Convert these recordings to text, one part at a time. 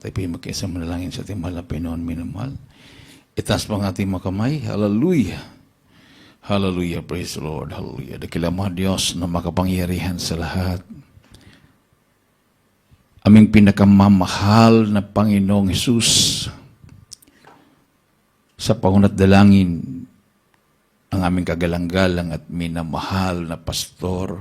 Tayo po magkaisa manalangin sa ating mahal na Panginoon, minamahal. Itaas pa ang ating mga kamay. Hallelujah. Hallelujah. Praise the Lord. Hallelujah. Dakilang mga Diyos na makapangyarihan sa lahat. Aming pinakamamahal na Panginoong Hesus, sa pangunat dalangin ang aming kagalang-galang at minamahal na Pastor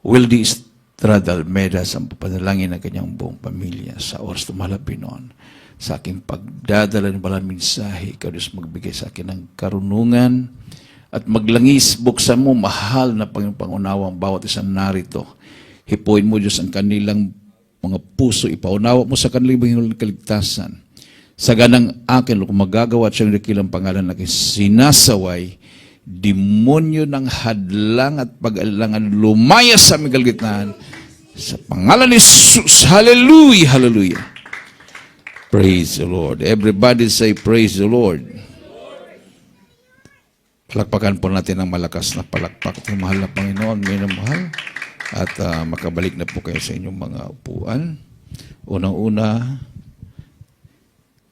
Wildy Estrada Almeda, sa papanalangin ng kanyang buong pamilya sa oras na malapit noon. Sa aking pagdadala ng balang mensahe, ikaw Diyos magbigay sa akin ng karunungan at maglangis, buksan mo mahal na Pangunawa ang bawat isang narito. Hipuin mo Diyos ang kanilang mga puso, ipaunawa mo sa kanilang kaligtasan. Sa ganang akin, kung magagawa at siyang dakilang pangalan na sinasaway, demonyo ng hadlang at pag-alangan lumaya sa aming kalagitnaan. Sa pangalan ni Jesus, hallelujah, hallelujah. Praise the Lord. Everybody say, praise the Lord. Palakpakan po natin ang malakas na palakpak. At mahal na Panginoon, minamahal. At makabalik na po kayo sa inyong mga upuan. Unang-una,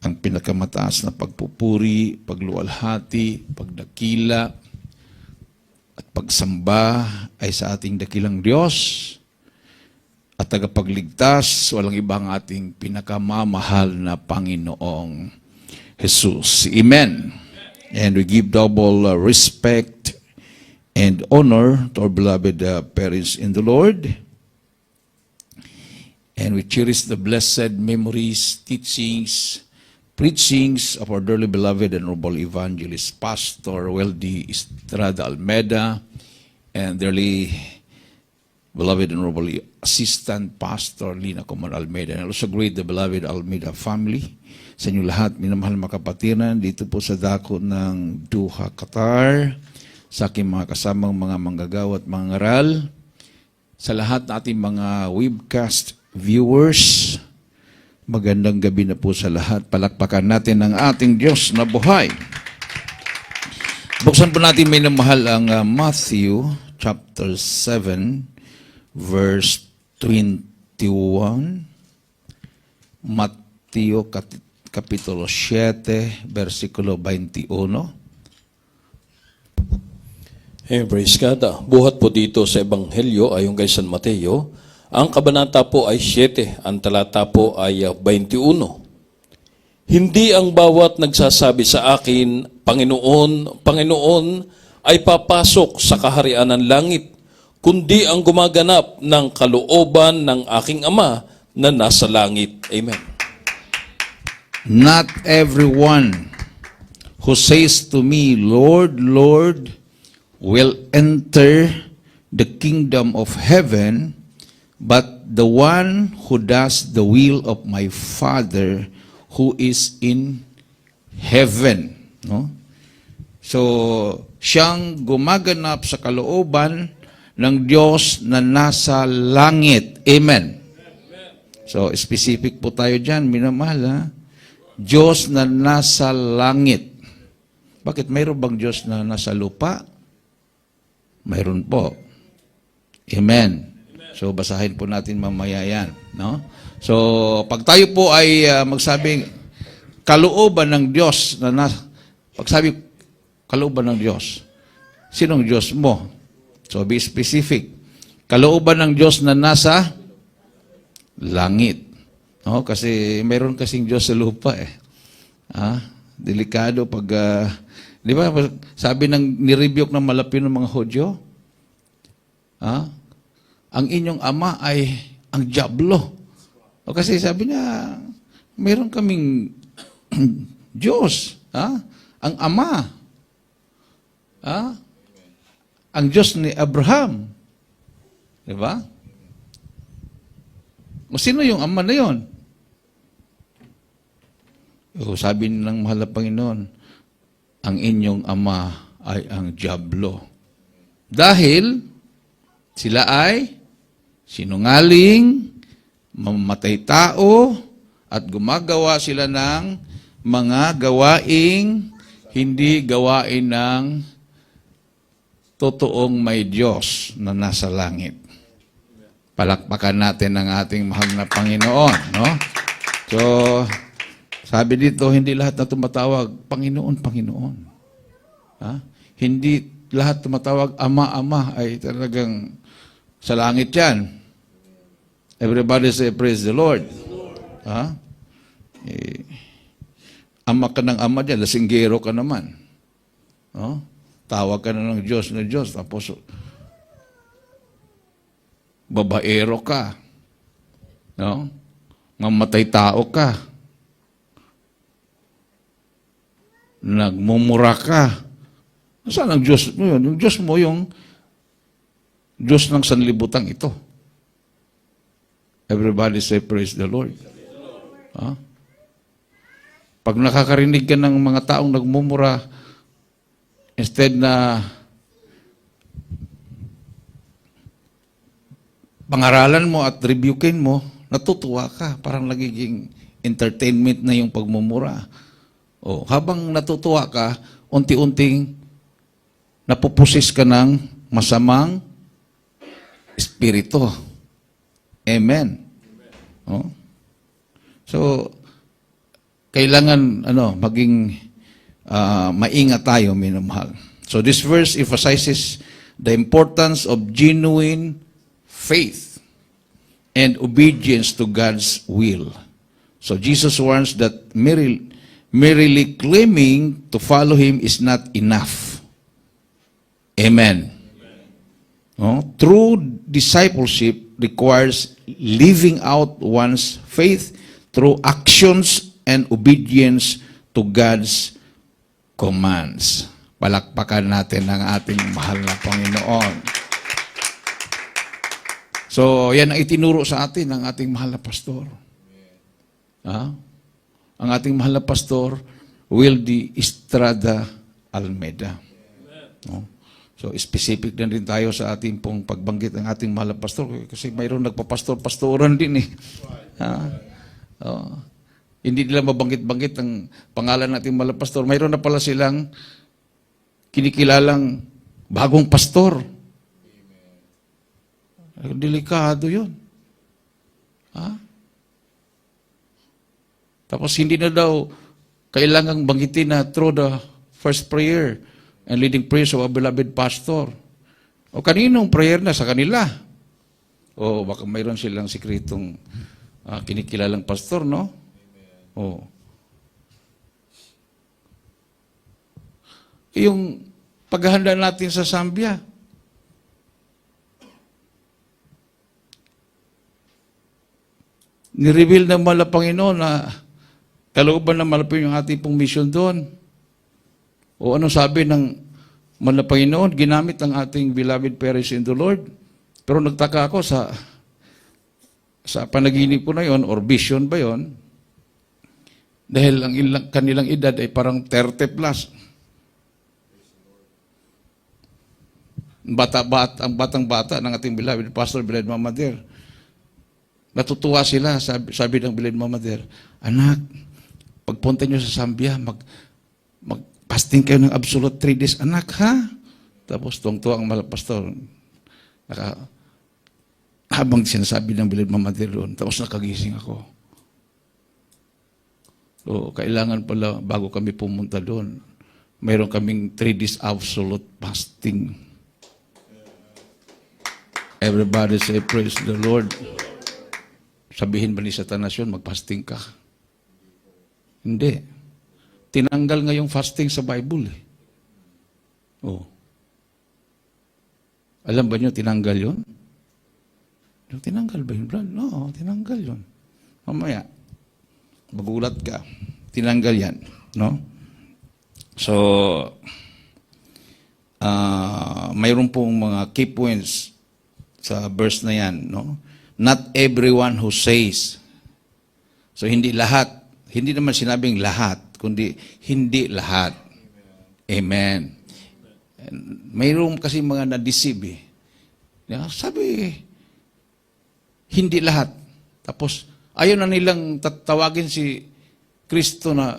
ang pinakamataas na pagpupuri, pagluwalhati, pagdakila, at pagsamba ay sa ating dakilang Diyos at tagapagligtas, walang ibang ating pinakamamahal na Panginoong Jesus. Amen. And we give double respect and honor to our beloved parents in the Lord. And we cherish the blessed memories, teachings, preachings of our dearly beloved and noble evangelist, Pastor Wildy Estrada Almeda, and dearly beloved and noble assistant, Pastor Lina Coman Almeda, and also great the beloved Almeda family. Sa inyo lahat, minamahal mga kapatiran, dito po sa dako ng Doha, Qatar, sa aking mga kasamang mga manggagawa at mga ngaral, sa lahat nating mga webcast viewers, magandang gabi na po sa lahat. Palakpakan natin ang ating Diyos na buhay. Buksan po natin minamahal ang Matthew chapter 7 verse 21. Matthew kapitulo 7 versikulo 21. Praise God. Buhat po dito sa Ebanghelyo ayon kay San Mateo. Ang kabanata po ay 7, ang talata po ay 21. Hindi ang bawat nagsasabi sa akin, Panginoon, Panginoon, ay papasok sa kaharian ng langit, kundi ang gumaganap ng kalooban ng aking Ama na nasa langit. Amen. Not everyone who says to me, Lord, Lord, will enter the kingdom of heaven, but the one who does the will of my Father who is in heaven. No? So, siyang gumaganap sa kalooban ng Diyos na nasa langit. Amen. So, specific po tayo dyan, minamahal ha? Diyos na nasa langit. Bakit? Mayroon bang Diyos na nasa lupa? Mayroon po. Amen. So, basahin po natin mamaya yan. No? So, pag tayo po ay magsabing kalooban ng Diyos, pagsabi kalooban ng Diyos, sinong Diyos mo? So, be specific. Kalooban ng Diyos na nasa langit. No? Kasi mayroon kasing Diyos sa lupa eh. Delikado pag, di ba, sabi ng nirebuke ng malapit ng mga Hudyo, ang inyong ama ay ang diablo. O kasi sabi niya, mayroon kaming Diyos, ang ama, ang Diyos ni Abraham. Di ba? O sino yung ama na yon? O sabi ng mahal na Panginoon, ang inyong ama ay ang diablo. Dahil sila ay sinungaling, mamamatay tao, at gumagawa sila ng mga gawaing hindi gawain ng totoong may Diyos na nasa langit. Palakpakan natin ang ating mahal na Panginoon, no? So, sabi dito, hindi lahat na tumatawag, Panginoon, Panginoon. Ha? Hindi lahat tumatawag, Ama, Ama, ay talagang sa langit yan. Everybody say, praise the Lord. Ha? Ama ka ng ama dyan, lasinggero ka naman. No? Tawag ka na ng Diyos, tapos babaero ka. No? Mamatay tao ka. Nagmumura ka. Saan ang Diyos mo yun? Yung Diyos mo yung Diyos ng sanlibutan ito. Everybody say, praise the Lord. Ha? Pag nakakarinig ka ng mga taong nagmumura, instead na pangaralan mo at rebukein mo, natutuwa ka. Parang nagiging entertainment na yung pagmumura. O, habang natutuwa ka, unti-unting napupusis ka ng masamang espiritu. Amen. O? So, kailangan maging maingat tayo, minamahal. So this verse emphasizes the importance of genuine faith and obedience to God's will. So Jesus warns that merely claiming to follow Him is not enough. Amen. No? True discipleship requires living out one's faith through actions and obedience to God's commands. Palakpakan natin ang ating mahal na Panginoon. So, yan ang itinuro sa atin ng ating mahal na pastor. Ang ating mahal na pastor, Wildy Estrada Almeida. No? So, specific na rin tayo sa ating pong pagbanggit ng ating mahal na pastor kasi mayroon nagpapastor-pastoran din eh. Hindi nila mabanggit-banggit ang pangalan ng ating mahal na pastor. Mayroon na pala silang kinikilalang bagong pastor. Delikado yun. Tapos hindi na daw kailangang banggitin na through the first prayer and leading prayers of a beloved pastor. O kaninong prayer na sa kanila? O baka mayroon silang sikretong kinikilalang pastor, no? O. Yung paghahanda natin sa Zambia, nireveal ng mahal na Panginoon na kalooban ng mahal yung ating pong mission doon. O ano sabi ng mahal na Panginoon? Ginamit ang ating beloved parents in the Lord. Pero nagtaka ako sa panaginip ko na yon or vision ba yon? Dahil ang kanilang edad ay parang 30 plus. Ang batang-bata ng ating beloved Pastor Biled Mamader. Natutuwa sila, sabi ng Biled Mamader, anak, pagpunta nyo sa Zambia, mag-fasting kayo ng absolute 3 days. Anak, ha? Tapos tuwang-tuwa ang mahal pastor. Habang sinasabi ng Biled Mamader doon, tapos nakagising ako. So, kailangan pala, bago kami pumunta doon, mayroon kaming 3 days absolute fasting. Everybody say, praise the Lord. Sabihin ba ni Satanas yun, mag-fasting ka? Hindi. Tinanggal nga yung fasting sa Bible. Oh. Alam ba nyo, tinanggal yun? Tinanggal ba yun, Brad? No, tinanggal yun. Mamaya, magulat ka. Tinanggal yan. No? So, mayroon pong mga key points sa verse na yan. No? Not everyone who says. So, hindi lahat. Hindi naman sinabing lahat, kundi hindi lahat. Amen. Mayroon kasi mga na-deceive eh. Sabi, hindi lahat. Tapos, ayaw na nilang tatawagin si Kristo na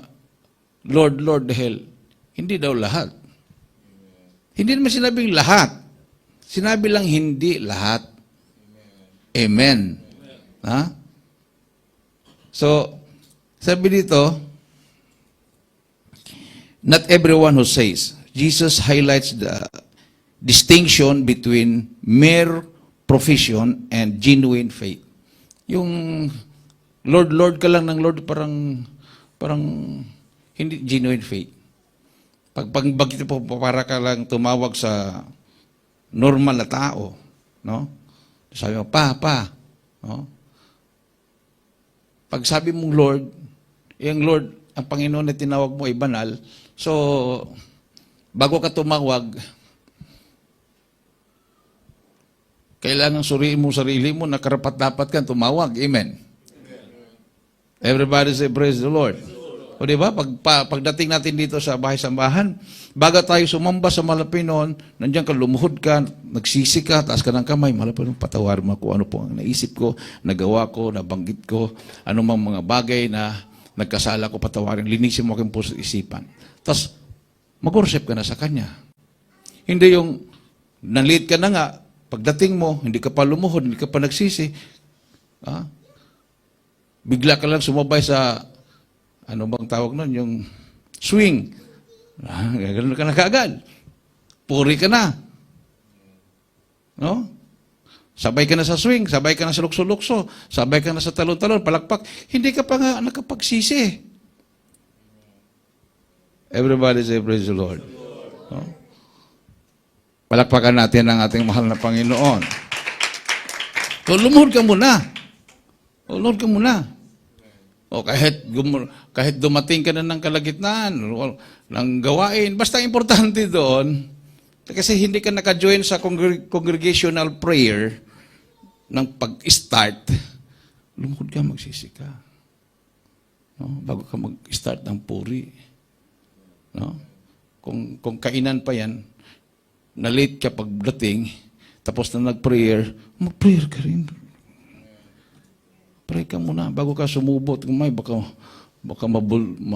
Lord, Lord, dahil hindi daw lahat. Hindi naman sinabing lahat. Sinabi lang hindi lahat. Amen. Ha? So, Sabi dito, not everyone who says. Jesus highlights the distinction between mere profession and genuine faith. Yung Lord, Lord ka lang ng Lord, parang hindi genuine faith. Pag bakit po para ka lang tumawag sa normal na tao, no? Sabi mo, pa, no? Pag sabi mong Lord, yung Lord, ang Panginoon na tinawag mo ay banal, so, bago ka tumawag, kailangan suriin mo sarili mo na karapat-dapat kang tumawag. Amen. Everybody say, praise the Lord. O diba, pagdating natin dito sa bahay-sambahan, bago tayo sumamba sa Malapinon, nandiyan ka, lumuhod ka, nagsisi ka, taas ka ng kamay, Malapinon, patawar mo kung ano po ang naisip ko, nagawa ko, nabanggit ko, anumang mga bagay na nagkasala ko, patawarin, linisin mo aking puso at isipan. Tapos, mag-worship ka na sa Kanya. Hindi yung, nalit ka na nga, pagdating mo, hindi ka pa lumuhod, hindi ka pa nagsisi, bigla ka lang sumabay sa, ano bang tawag nun, yung swing. Gano'n ka na kaagad. Puri ka na. No? Sabay ka na sa swing, sabay ka na sa lukso-lukso, sabay ka na sa talon-talon, palakpak. Hindi ka pa nga nakapagsisi. Everybody say, praise the Lord. No? Palakpakan natin ang ating mahal na Panginoon. So, lumuhod ka muna. O, lumuhod ka muna. O, kahit dumating ka na ng kalagitnaan, ng gawain, basta importante doon, kasi hindi ka naka-join sa congregational prayer ng pag-start, lumuhod ka, magsisi ka. No? Bago ka mag-start ng puri. No? Kung kainan pa yan, na-late ka pagdating, tapos na nag-prayer, mag-prayer ka rin. Pray ka muna, bago ka sumubot. Kung may, baka mabulunan.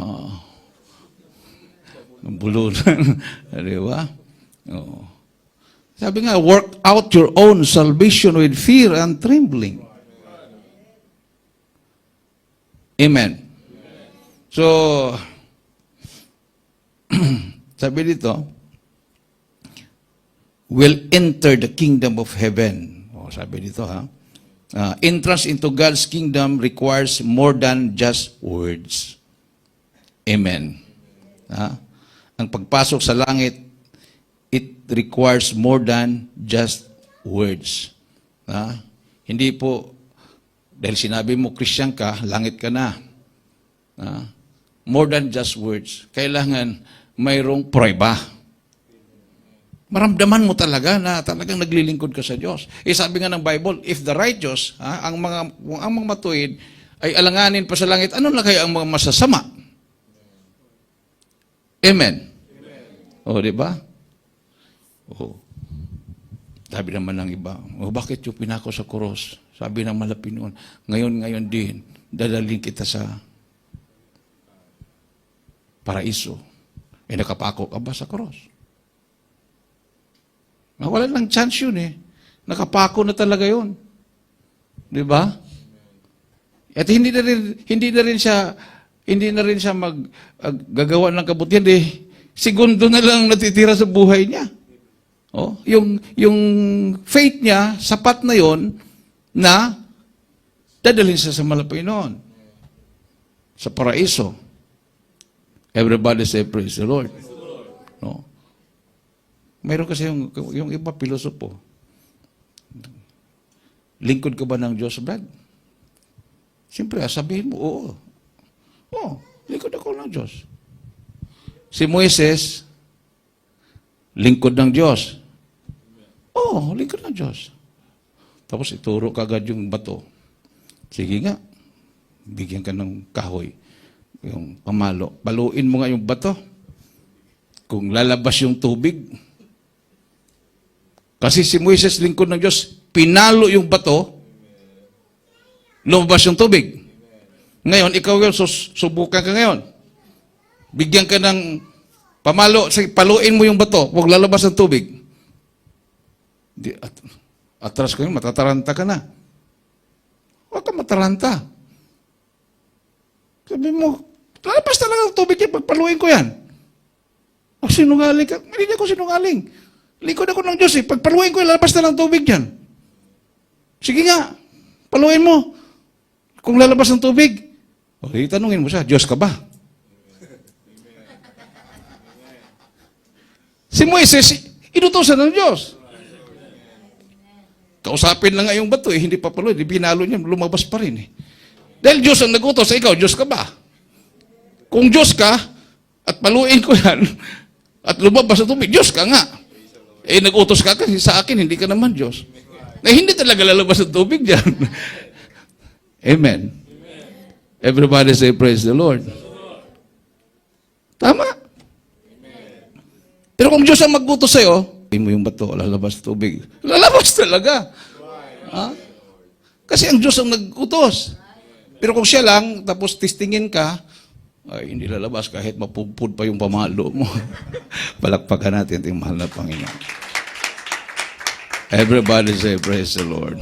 Di ba? Oo. Sabi nga, work out your own salvation with fear and trembling. Amen. So, sabi dito, will enter the kingdom of heaven. O, sabi dito, ha? Entrance into God's kingdom requires more than just words. Amen. Ang pagpasok sa langit, it requires more than just words. Hindi po, dahil sinabi mo, Christian ka, langit ka na. More than just words. Kailangan mayroong prueba. Maramdaman mo talaga na talagang naglilingkod ka sa Diyos. Sabi nga ng Bible, if the righteous, ang mga matuwid, ay alanganin pa sa langit, ano na kaya ang mga masasama? Amen. O, di ba? O, sabi naman ng iba, bakit yung pinako sa cross? Sabi ng Malapinon, ngayon din, dadalhin kita sa paraiso. Nakapako ka ba sa cross? Wala lang chance yun eh. Nakapako na talaga yun. Di ba? At hindi na rin siya gagawa ng kabutihan. Segundo na lang natitira sa buhay niya. Oh, yung faith niya, sapat na yon na dadalhin siya sa Malapinon. Sa paraiso. Everybody say, praise the Lord. No? Mayroon kasi yung iba pilosopo. Lingkod ka ba ng Diyos, Brad? Siyempre, sabihin mo, oo. Oo, lingkod ako ng Diyos. Si Moises, lingkod ng Diyos. Oo, lingkod ng Diyos. Tapos ituro ka agad yung bato. Sige nga, bigyan ka ng kahoy. Yung pamalo. Paluin mo nga yung bato. Kung lalabas yung tubig, kasi si Moises, lingkod ng Diyos, pinalo yung bato, lumabas yung tubig. Ngayon, ikaw yun, subukan ka ngayon. Bigyan ka ng pamalo, paluin mo yung bato, huwag lalabas ang tubig. Atras ka yun, matataranta ka na. Huwag ka mataranta. Sabi mo, lalabas talaga ang tubig yan, pagpaluin ko yan. Oh, sinungaling ka. Hindi ako sinungaling. Lingkod ako ng Diyos eh. Pagpaluin ko, lalabas na lang tubig yan. Sige nga, paluin mo. Kung lalabas ng tubig. O, tanungin mo siya, Diyos ka ba? Si Moises, inutosan ng Diyos. Kausapin lang nga yung bato eh, hindi pa paluin. Pinalo niya, lumabas pa rin eh. Dahil Diyos ang nagutos sa ikaw, Diyos ka ba? Kung Diyos ka, at paluin ko yan, at lumabas ng tubig, Diyos ka nga. Eh, nag-utos ka kasi sa akin, hindi ka naman Diyos. Na hindi talaga lalabas ng tubig dyan. Amen. Everybody say, praise the Lord. Tama. Pero kung Diyos ang mag-utos sa'yo, mo yung bato, lalabas ng tubig. Lalabas talaga. Ha? Kasi ang Diyos ang nag-utos. Pero kung siya lang, tapos testingin ka, ay hindi lalabas kahit mapupud pa yung pamalo mo. Palakpakan natin yung mahal na Panginoon. Everybody say, praise the Lord.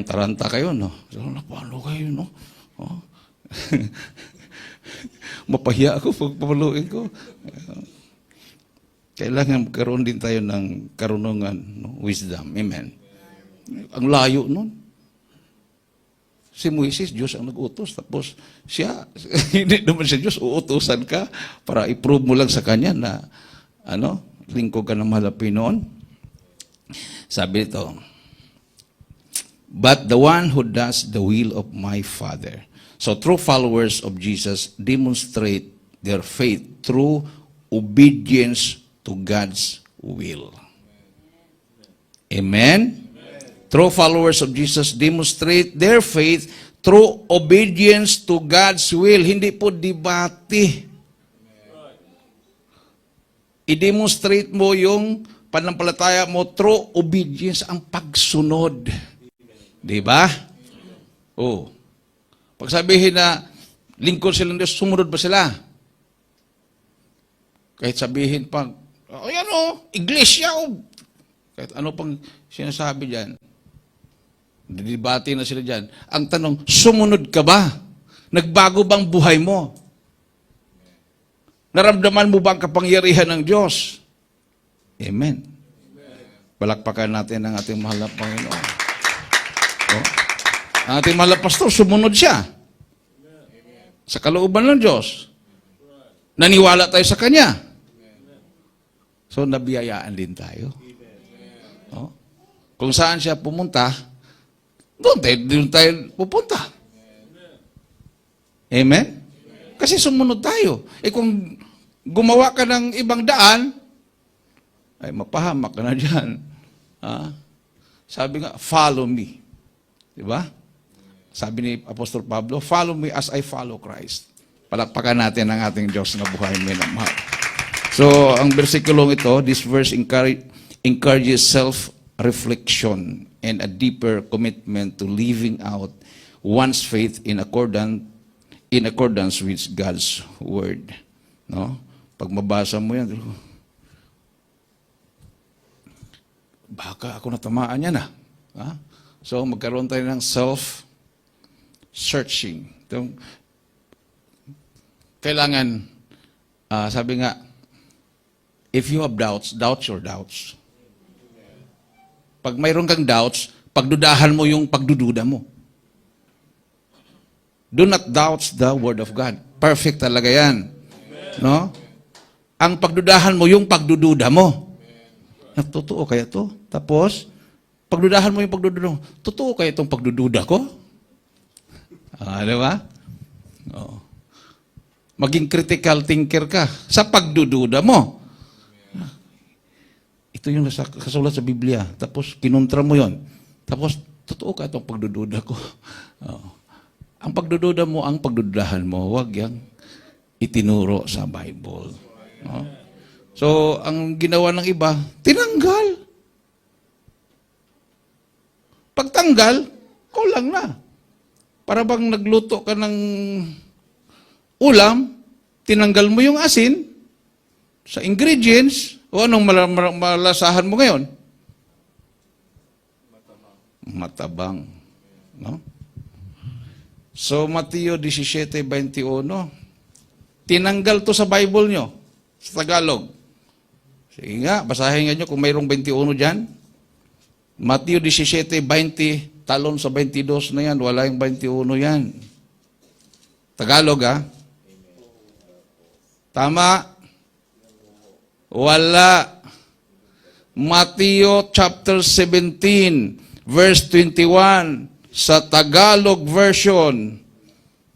Taranta kayo, no? Napalo kayo, no? Oh. Mapahiya ako pag pamaluin ko. Kailangan magkaroon din tayo ng karunungan, no? Wisdom. Amen. Ang layo nun. Si Moises, Diyos ang nag-utos. Tapos siya, hindi naman siya Diyos, uutusan ka para i-prove mo lang sa kanya na, lingkod ka ng mahal na Pinoon. Sabi ito, but the one who does the will of my Father. So true followers of Jesus demonstrate their faith through obedience to God's will. Amen? True followers of Jesus demonstrate their faith through obedience to God's will. Hindi po debate. I-demonstrate mo yung panampalataya mo through obedience, ang pagsunod. Diba? Oh. Pag sabihin na lingkod silang Diyos, sumunod ba sila? Kahit sabihin pag, iglesia, kahit ano pang sinasabi dyan, didibati na sila dyan. Ang tanong, sumunod ka ba? Nagbago bang buhay mo? Naramdaman mo ba ang kapangyarihan ng Diyos? Amen. Palakpakan natin ang ating mahal na Panginoon. Oh. Ang ating mahal na pastor, sumunod siya. Sa kalooban ng Diyos. Naniwala tayo sa Kanya. So, nabiyayaan din tayo. Oh. Kung saan siya pumunta, doon tayo pupunta. Amen? Kasi sumunod tayo. Eh kung gumawa ka ng ibang daan, ay mapahamak ka na dyan. Sabi nga, follow me. Diba? Sabi ni Apostol Pablo, follow me as I follow Christ. Palakpakan natin ang ating Diyos na buhay minamahal. So, ang versikulong ito, this verse encourages self-reflection and a deeper commitment to living out one's faith in accordance with God's Word. No? Pag mabasa mo yan, baka ako natamaan yan . So, magkaroon tayo ng self-searching. Kailangan, sabi nga, if you have doubts, doubt your doubts. Pag mayroon kang doubts, pagdudahan mo yung pagdududa mo. Do not doubt the Word of God. Perfect talaga yan. No? Ang pagdudahan mo yung pagdududa mo. Totoo kaya to? Tapos, pagdudahan mo yung pagdududa mo. Totoo kaya itong pagdududa ko? Di ba? Oh. Maging critical thinker ka sa pagdududa mo. Ito yung kasulat sa Biblia. Tapos, kinontra mo yon. Tapos, totoo ka itong pagdududa ko. Oh. Ang pagdududa mo, ang pagdududahan mo, huwag yang itinuro sa Bible. No? So, ang ginawa ng iba, tinanggal. Pagtanggal, kulang na. Para bang nagluto ka ng ulam, tinanggal mo yung asin sa ingredients, o anong malasahan mo ngayon? Matabang. No? So, Mateo 17:21. Tinanggal to sa Bible nyo, sa Tagalog. Sige nga, basahin nga nyo kung mayroong 21 dyan. Mateo 17:20, talon sa 22 na yan, wala yung 21 yan. Tagalog, ha? Tama? Wala. Mateo chapter 17, verse 21, sa Tagalog version,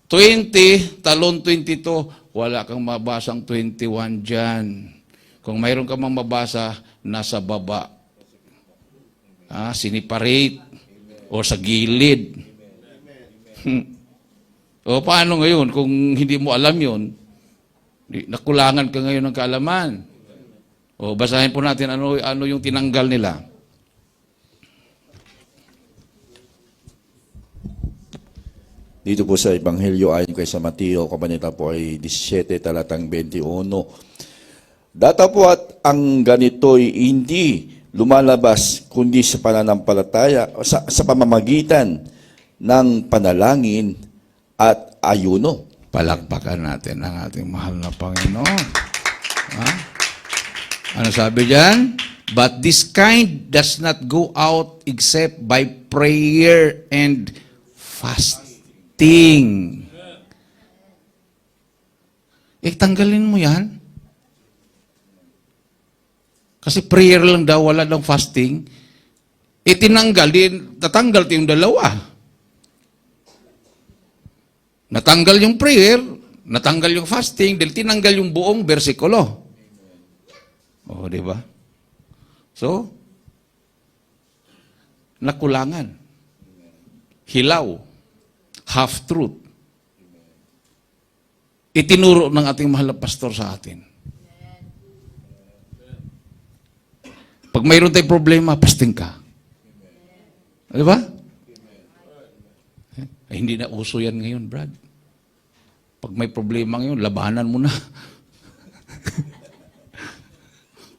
20, talon 22, wala kang mabasang 21 dyan. Kung mayroon ka mang mabasa, nasa baba. Siniparate o sa gilid. O paano ngayon kung hindi mo alam yun? Nakulangan ka ngayon ng kaalaman. O basahin po natin ano yung tinanggal nila. Dito po sa Ebanghelyo ayon kay sa Mateo, kabanata po ay 17, talatang 21. Datapwat ang ganito'y hindi lumalabas kundi sa pananampalataya, sa pamamagitan ng panalangin at ayuno. Palakpakan natin ang ating mahal na Panginoon. Ha? Ano sabi diyan? But this kind does not go out except by prayer and fasting. Tanggalin mo yan. Kasi prayer lang daw, wala daw fasting. Tinanggal, tatanggal yung dalawa. Natanggal yung prayer, natanggal yung fasting, dahil tinanggal yung buong bersikulo. O, di ba? So, nakulangan. Hilaw. Half-truth. Itinuro ng ating mahal na pastor sa atin. Pag mayroon tayong problema, fasting ka. Di ba? Hindi na uso yan ngayon, Brad. Pag may problema ngayon, labanan mo na.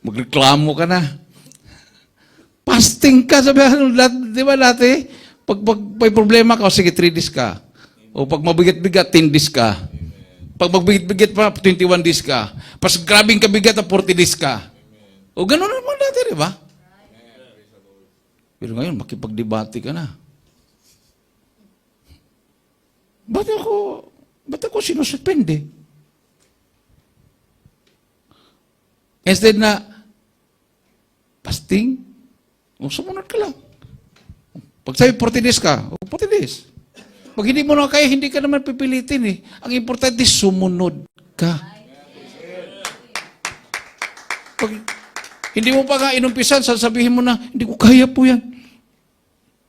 Magreklamo ka na. Fasting ka, sabi, di ba dati? Pag may problema ka, sige, 3 days ka. O pag mabigat-bigat, 10 days ka. Pag magbigat-bigat pa, 21 days ka. Pas grabing kabigat, 40 days ka. O gano'n naman dati, di ba? Pero ngayon, makipagdebate ka na. Ba't ako sinususpende? Instead na, fasting, sumunod ka lang. Pag sabi 40 days ka, 40 days. Pag hindi mo na kaya, hindi ka naman pipilitin eh. Ang importante, sumunod ka. Pag hindi mo pa nga inumpisan, sasabihin mo na, hindi ko kaya po yan.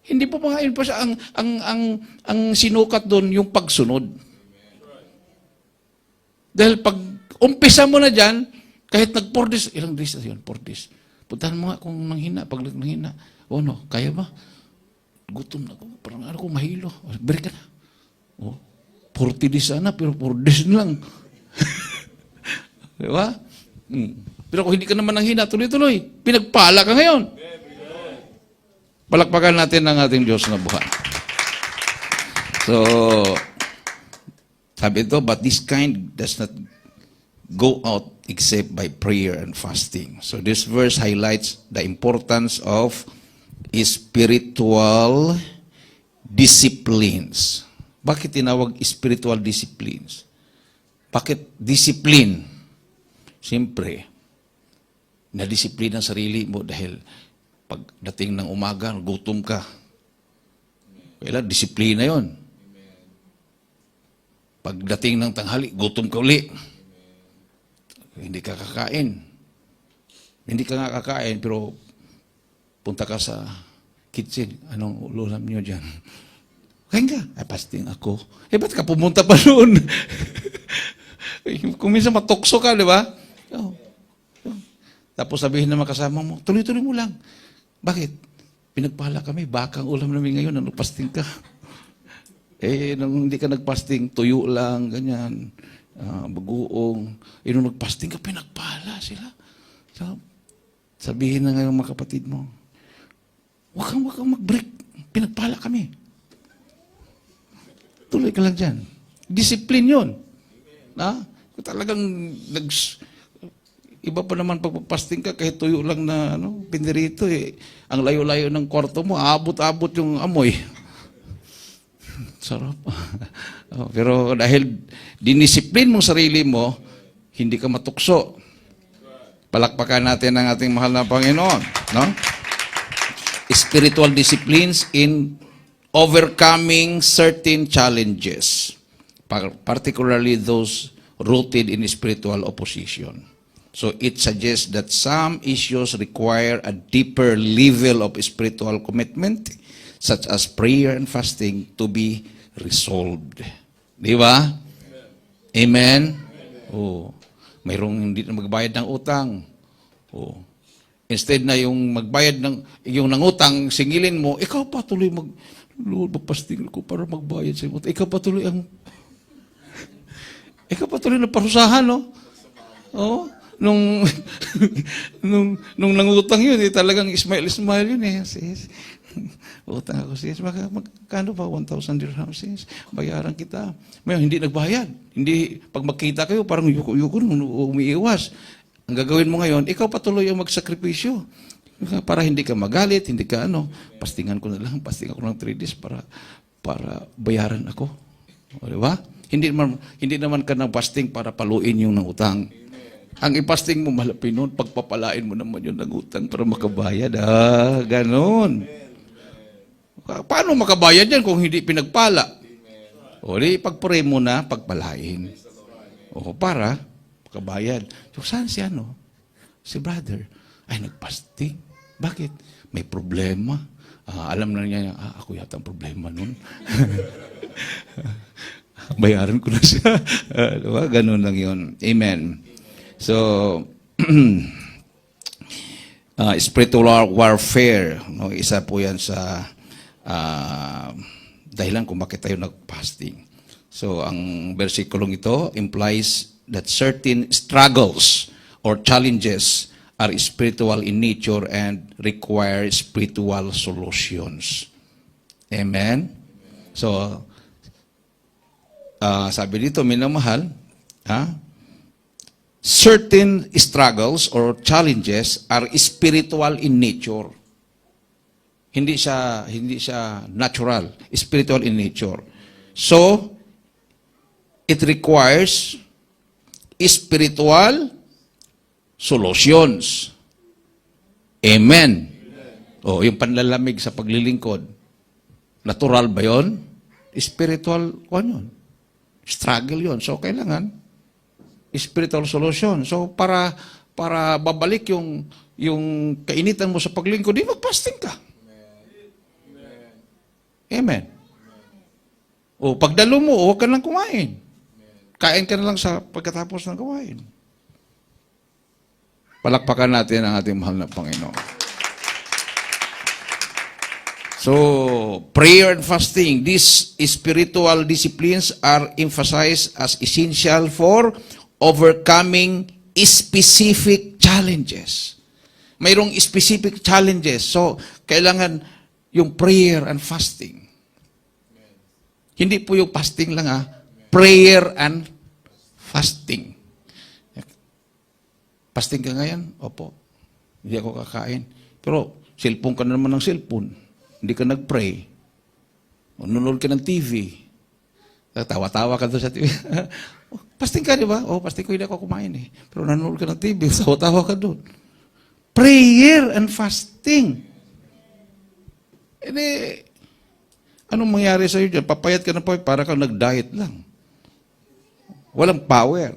Hindi po pa nga inumpisan. Ang sinukat doon, yung pagsunod. Dahil pag umpisa mo na dyan, kahit nag-4 days, ilang days na yun? 4 days. Puntahan mo nga kung nanghina, pag nanghina. O no, kaya ba? Gutom na ako, parang ano ko mahilo. Break ka na. O, 40 days sana, pero 4 days na lang. Di ba? Pero kung hindi ka naman nanghina, tuloy-tuloy. Pinagpala ka ngayon. Palakpakan natin ang ating Diyos na buhay. So, sabi ito, but this kind does not go out except by prayer and fasting. So this verse highlights the importance of spiritual disciplines. Bakit tinawag spiritual disciplines? Bakit discipline? Siyempre, na-discipline ang sarili mo dahil pagdating ng umaga, gutom ka. Kailan, disiplina yon. Pagdating ng tanghali, gutom ka uli. Hindi ka kakain. Hindi ka nga kakain, pero punta ka sa kitchen. Anong ulam nyo dyan? Kain ka. Ay, fasting ako. Ba't ka pumunta pa noon? Kung minsan matukso ka, di ba? Tapos sabihin naman kasama mo, tuloy-tuloy mo lang. Bakit? Pinagpala kami, bakang ulam namin ngayon, nagpasting ka. Nung hindi ka nagpasting, tuyo lang, ganyan, bagoong. Nung nagpasting ka, pinagpala sila. So, sabihin na ngayon mga kapatid mo, wag kang mag-break, pinagpala kami. tuloy ka lang dyan. Discipline yun. Kung talagang iba pa naman pagpapasting ka, kahit tuyo lang na pinirito ang layo-layo ng kwarto mo, abot-abot yung amoy. Sarap. Pero dahil dinisipline mo sarili mo, hindi ka matukso. Palakpakan natin ang ating mahal na Panginoon. No? Spiritual disciplines in overcoming certain challenges, particularly those rooted in spiritual opposition. So it suggests that some issues require a deeper level of spiritual commitment, such as prayer and fasting, to be resolved. Di ba? Amen? Oh. Mayroong hindi na magbayad ng utang. Oh. Instead na yung magbayad yung nangutang, singilin mo, ikaw pa tuloy Lord, magpasting ko para magbayad sa utang. Ikaw pa tuloy na parusahan, no? Oh. Nung nangutang yun, talagang smile yun sis. Utang ako, sis. Magkano ba? 1,000 dirham, sis. Bayaran kita. Ngayon, hindi nagbayad. Hindi, pag magkita kayo, parang yuko umiiwas. Ang gagawin mo ngayon, ikaw patuloy ang magsakripisyo. Para hindi ka magalit, hindi ka pastingan ko lang 3 days para bayaran ako. O, di ba? Hindi naman ka ng pasting para paluin yung utang. Ang ipasting mo malapit noon, pagpapalain mo naman yung nangutang para makabayad. Ganon. Paano makabayad yan kung hindi pinagpala? O di, pag-pray mo na, pagpalain. O para makabayad. So, saan si si brother? Ay, nagpasting. Bakit? May problema. Alam na niya, ako yata ang problema nun. Bayaran ko na siya. Diba? Ganon lang yun. Amen. So, spiritual warfare, isa po yan sa dahilan kung bakit tayo nag-fasting. So, ang versikulong ito implies that certain struggles or challenges are spiritual in nature and require spiritual solutions. Amen? So, sabi dito, minamahal, certain struggles or challenges are spiritual in nature. Hindi siya natural, spiritual in nature. So, it requires spiritual solutions. Amen. O, yung panlalamig sa paglilingkod, natural ba yun? Spiritual, yun. Struggle yun. So, kailangan spiritual solution. So, para babalik yung kainitan mo sa paglingkod, di mag-fasting ka. Amen. O, pagdalo mo, huwag ka lang kumain. Kain ka na lang sa pagkatapos ng kumain. Palakpakan natin ang ating mahal na Panginoon. So, prayer and fasting, these spiritual disciplines are emphasized as essential for overcoming specific challenges. Mayroong specific challenges. So, kailangan yung prayer and fasting. Hindi po yung fasting lang prayer and fasting. Fasting ka ngayon? Opo. Hindi ako kakain. Pero, cellphone ka na naman ng cellphone. Hindi ka nag-pray. Nanonood ka ng TV. Tawa-tawa ka doon sa TV. Fasting ka, di ba? Fasting ko, hindi ako kumain Pero nanonood ka ng TV, tawa-tawa ka doon. Prayer and fasting. Anong mangyari sa'yo dyan? Papayat ka na po, para kang nag-diet lang. Walang power.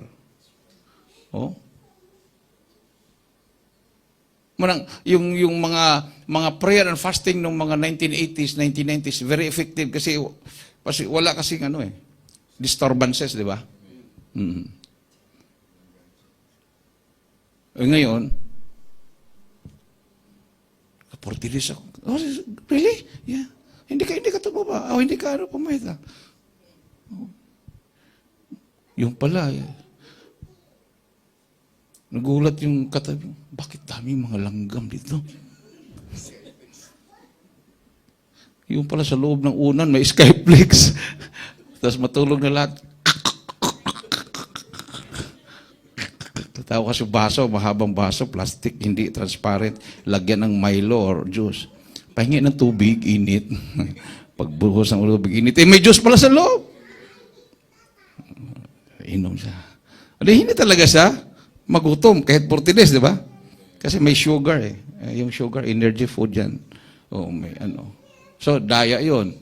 Yung mga prayer and fasting ng mga 1980s, 1990s, very effective kasi wala kasing disturbances, di ba? Ngayon, 40 days ako. Really? Yeah. Hindi ka tumaba. Hindi ka pumayat. Yung pala, nagulat yung katabi, bakit daming mga langgam dito? Yung pala sa loob ng unan, may skyflex. Tapos matulog na lahat. Tatawa kasi baso, mahabang baso, plastic, hindi transparent. Lagyan ng Milo or juice. Pahingi ng tubig, init. Pagbuhos ng tubig, init. May juice pala sa loob. Inom siya. Hindi talaga siya magutom kahit 40 days, di ba? Kasi may sugar eh. Yung sugar, energy food yan. May ano. So, daya yon.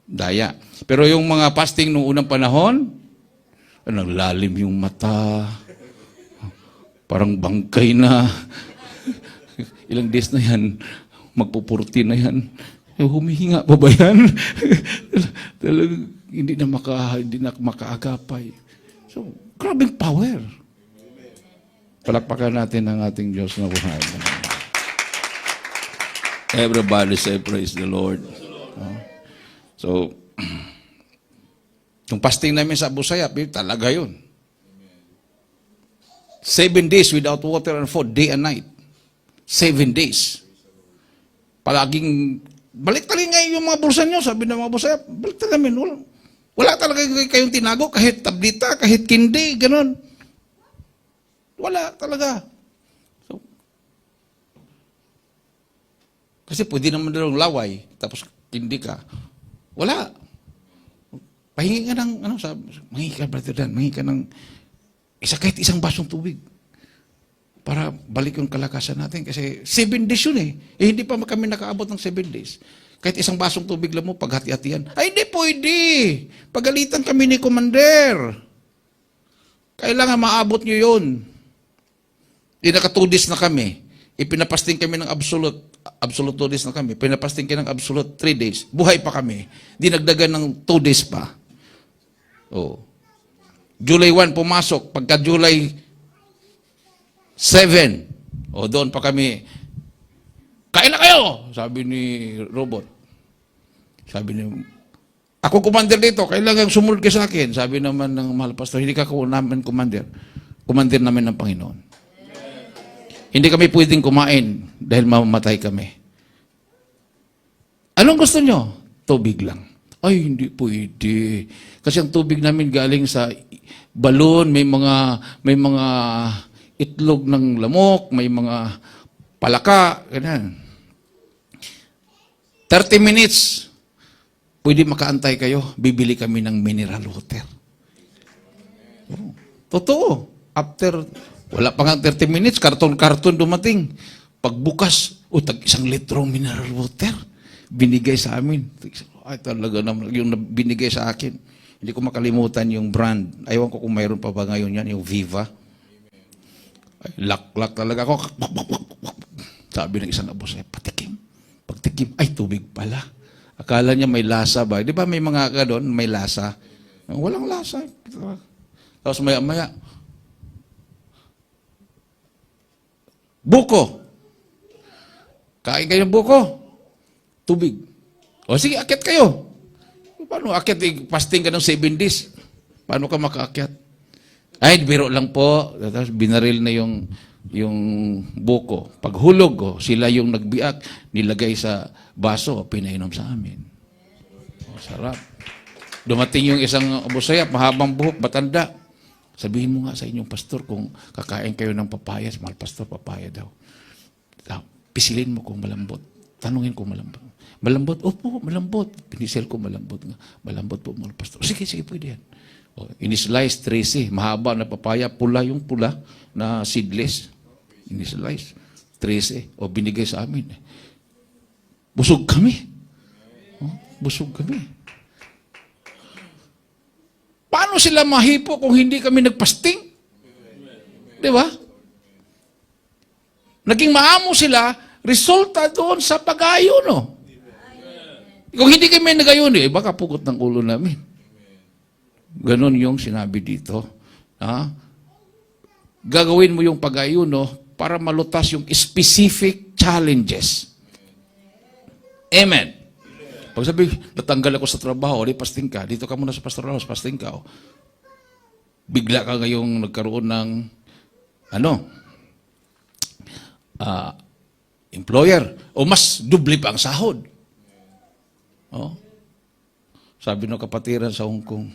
Daya. Pero yung mga fasting nung unang panahon, lalim yung mata, parang bangkay na. Ilang days na yan, magpupurti na yan. Humihinga pa ba yan? Talagang hindi na makaagapay. So, grabing power. Palakpakan natin ang ating Diyos na buhay. Everybody say, praise the Lord. So, yung fasting namin sa Abu Sayyaf, talaga yun. 7 days without water and food, day and night. 7 days. Palaging, balik talaga ngayon yung mga bulsa nyo, sabi ng mga Abu Sayyaf, balik talaga namin. Wala talaga kayong tinago, kahit tablita, kahit kindi, ganun. Wala talaga. So, kasi pwede naman dalawang laway, tapos kindi ka. Wala. Pahingi ka ng, mahingi ka, Brother Dan, mahingi ka ng kahit isang basong tubig para balik yung kalakasan natin. Kasi 7 days yun eh. Hindi pa kami nakaabot ng 7 days. Kahit isang basong tubig lang mo, paghati-hatian. Ay, hindi pwede. Pagalitan kami ni Commander. Kailangan maabot nyo yun. Naka 2 days na kami. Ipinapasting kami ng absolute 2 days na kami. Pinapasting kami ng absolute 3 days. Buhay pa kami. Dinagdagan ng 2 days pa. Oh. July 1 pumasok. Pagka July 7, doon pa kami, kain na kayo! Sabi ni Robot. Sabi niya, ako commander dito, kailangan sumunod ka sa akin. Sabi naman ng mahal pastor, hindi ka namin commander. Commander namin ng Panginoon. Hindi kami pwedeng kumain dahil mamamatay kami. Anong gusto nyo? Tubig lang. Ay, hindi pwede. Kasi ang tubig namin galing sa balon, may mga itlog ng lamok, may mga palaka, ganyan. 30 minutes, pwede makaantay kayo, bibili kami ng mineral water. Totoo. After, wala pa nga 30 minutes, karton-karton dumating. Pagbukas, tag-1 litrong mineral water, binigay sa amin. Ay, talaga naman, yung binigay sa akin. Hindi ko makalimutan yung brand. Ayaw ko kung mayroon pa ba ngayon yan, yung Viva. Ay, lak-lak talaga ako. Sabi ng isang Abu Sayyaf, patikim. Pagtikim, ay, tubig pala. Akala niya may lasa ba? Di ba may mga ka doon, may lasa? Walang lasa. Tapos maya-maya, buko. Kain kayo ng buko. Tubig. O sige, akyat kayo. Paano akyat? Fasting ka ng 7 days. Paano ka makaakyat? Ay, biro lang po. Tapos binaril na yung buko. Paghulog, sila yung nagbiak, nilagay sa baso, pinainom sa amin. Sarap. Dumating yung isang Abu Sayyaf, mahabang buhok, batanda. Sabihin mo nga sa inyong pastor kung kakain kayo ng papaya, mahal pastor, papaya daw. Pisilin mo kung malambot. Tanungin kung malambot. Malambot? Opo, malambot. Pinisel ko malambot nga. Malambot po, mahal pastor. Sige, pwede yan. Inislice, 13, mahaba na papaya, pula yung pula na seedless. Inislice, 13, binigay sa amin. Busog kami. Busog kami. Paano sila mahipo kung hindi kami nagpasting? Di ba? Naging maamo sila, resulta doon sa pag-ayuno. Kung hindi kami nag-ayuno, baka pugot ng ulo namin. Ganon yung sinabi dito. Gagawin mo yung pag-ayuno para malutas yung specific challenges. Amen. Pag sabi, natanggal ako sa trabaho, pasting ka, dito ka muna sa pastoral house, pasting ka. Bigla ka ngayong nagkaroon ng employer, o mas dubli pa ang sahod. Sabi ng kapatiran sa Hong Kong,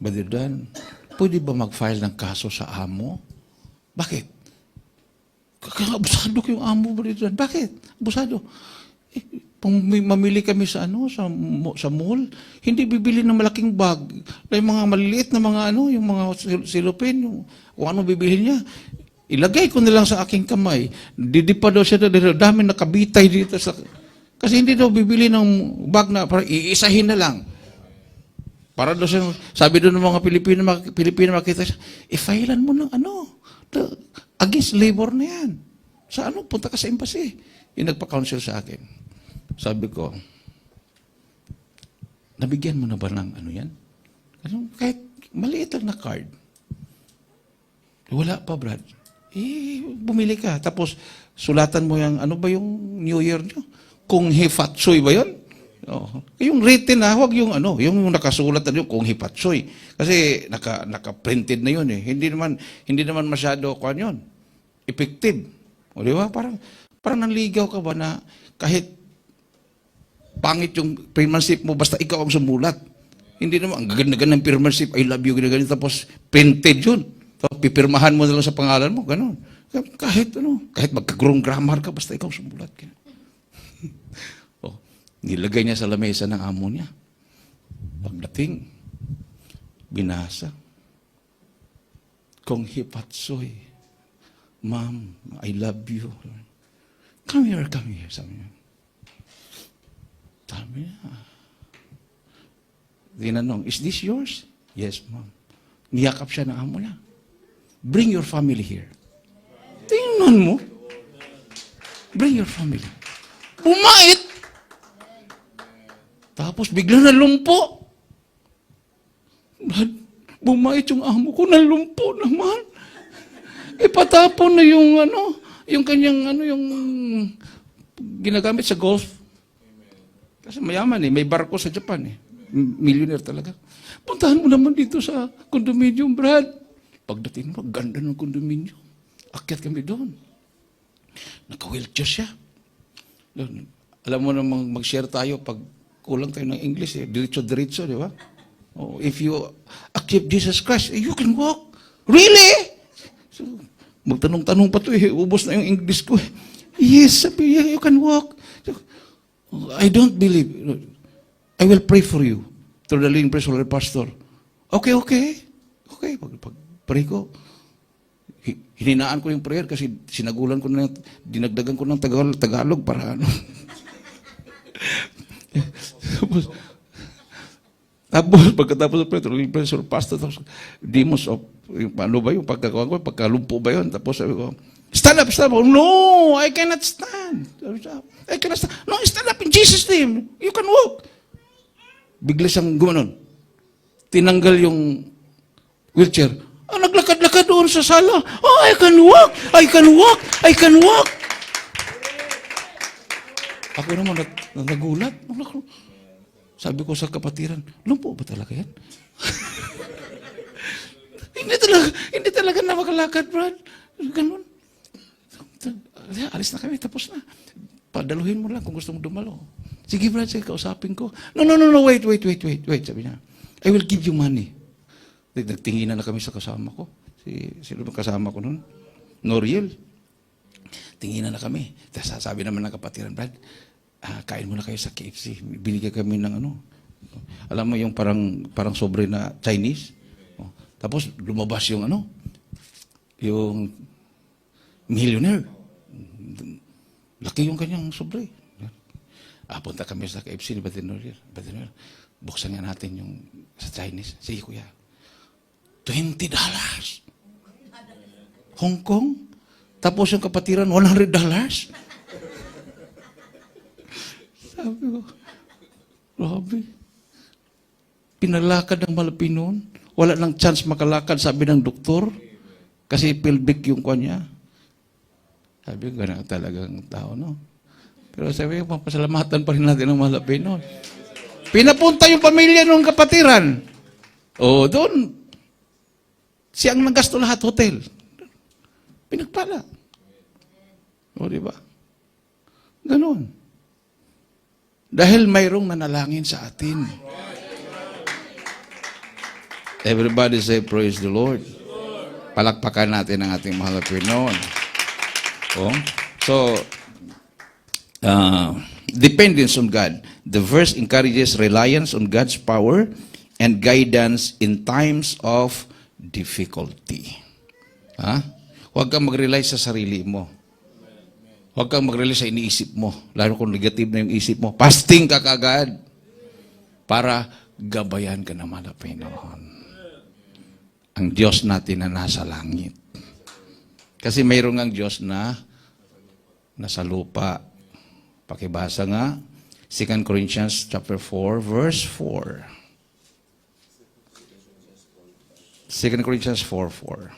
Brother Dan, pwede ba mag-file ng kaso sa amo? Bakit? Abusado ko yung amo, Brother Dan. Bakit? Abusado. Kung mamili kami sa sa mall, hindi bibili ng malaking bag. Yung mga maliliit na mga yung mga silupin, kung ano bibili niya. Ilagay ko na lang sa aking kamay. Didipa daw siya dito. Dami nakabitay dito sa... Kasi hindi daw bibili ng bag na para iisahin na lang. Para daw siya, sabi doon ng mga Pilipino makita siya, i-filean mo ng against labor na yan. Sa punta ka sa embassy. Yung nagpa-counsel sa akin. Sabi ko, nabigyan mo na ba ng yan? Kahit maliit lang na card. Wala pa, Brad. Bumili ka. Tapos, sulatan mo yung, ba yung New Year nyo? Kung Hifatsoy ba yun? Yung written huwag yung yung nakasulat na yun, kung Hifatsoy. Kasi naka-printed na yun eh. Hindi naman masyado yun. Effective. O di ba? Parang nanligaw ka ba na kahit pangit yung penmanship mo, basta ikaw ang sumulat. Hindi naman, ang gaganda ng penmanship, I love you, ganyan, tapos printed yun. Tapos pipirmahan mo na lang sa pangalan mo, gano'n. Kahit magka-wrong grammar ka, basta ikaw sumulat. Nilagay niya sa lamesa ng amo niya. Pagdating, binasa. Kung Hifatsoy, Ma'am, I love you. Come here, sabi niya. Sabi niya. Tinanong, is this yours? Yes, ma'am. Niyakap siya ng amo niya. Bring your family here. Tingnan mo. Bring your family. Bumait. Tapos bigla nalumpo. Bumait yung amo ko, nalumpo naman. Ipatapon na yung yung kanyang yung ginagamit sa golf. Kasi mayaman may barko sa Japan Millionaire talaga. Puntahan mo naman dito sa condominium, Brad. Pagdating mo, ganda ng condominium. Akyat kami doon. Naka-wheelchair siya. Doon. Alam mo namang mag-share tayo pag kulang tayo ng English diretso-diretso, di ba? If you accept Jesus Christ, you can walk. Really? So, magtanong-tanong pa ito ubos na yung English ko. Yes, sabi, you can walk. I don't believe. I will pray for you through the living praise of the pastor. Okay. Pag-pray ko, hininaan ko yung prayer kasi sinagulan ko na, dinagdagan ko ng Tagalog para Tapos pagkatapos ng prayer, through the living praise of the pastor, tapos demons of, yung pagkakawan ko, pagkalumpo ba yun? Tapos sabi ko, stand up. No, I cannot stand. I cannot stand. No, stand up in Jesus' name. You can walk. Bigla siyang gumanon. Tinanggal yung wheelchair. Naglakad-lakad doon sa sala. Oh, I can walk. Ako naman nagulat. Sabi ko sa kapatiran, lumpo ba talaga yan? Hindi talaga na makalakad, Brad. Ganun. Alis na kami, tapos na. Padaluhin mo lang kung gusto mo dumalo. Sige, Brad, sige, kausapin ko. No, wait, sabi niya. I will give you money. Nagtinginan na kami sa kasama ko. Sino ba kasama ko nun? Noriel. Tinginan na kami. Tapos sabi naman ng kapatiran, Brad, kain muna kayo sa KFC. Binigyan kami ng alam mo yung parang sobre na Chinese. Tapos lumabas yung yung millionaire. Laki yung kanyang sobre. Punta kami sa KFC ni Batinoriel. Buksan nga natin yung sa Chinese. Sige, kuya. $20. Hong Kong. Tapos yung kapatiran, $100. Sabi ko, grabe. Pinalakad ng Malapinon. Wala nang chance makalakad, sabi ng doktor. Kasi pelvic yung kanya. Sabi ko, ganun talagang tao, no? Pero sabi ko, papasalamatan pa rin natin ang Malapinon. Pinapunta yung pamilya ng kapatiran. Doon. Siyang nagasto lahat, hotel. Pinagpala. Di ba? Ganon. Dahil mayroong nanalangin sa atin. Everybody say, praise the Lord. Palakpakan natin ang ating mahal na Panginoon. Oh. So, dependence on God. The verse encourages reliance on God's power and guidance in times of difficulty. Ha? Huwag kang mag-rely sa sarili mo. Huwag kang mag-rely sa iniisip mo. Lalo kung negative na yung isip mo. Fasting ka kaagad para gabayan ka naman ng Panginoon. Ang Diyos natin na nasa langit. Kasi mayroon ngang Diyos na nasa lupa. Pakibasa nga, 2 Corinthians chapter 4, verse 4. 2 Corinthians 4:4.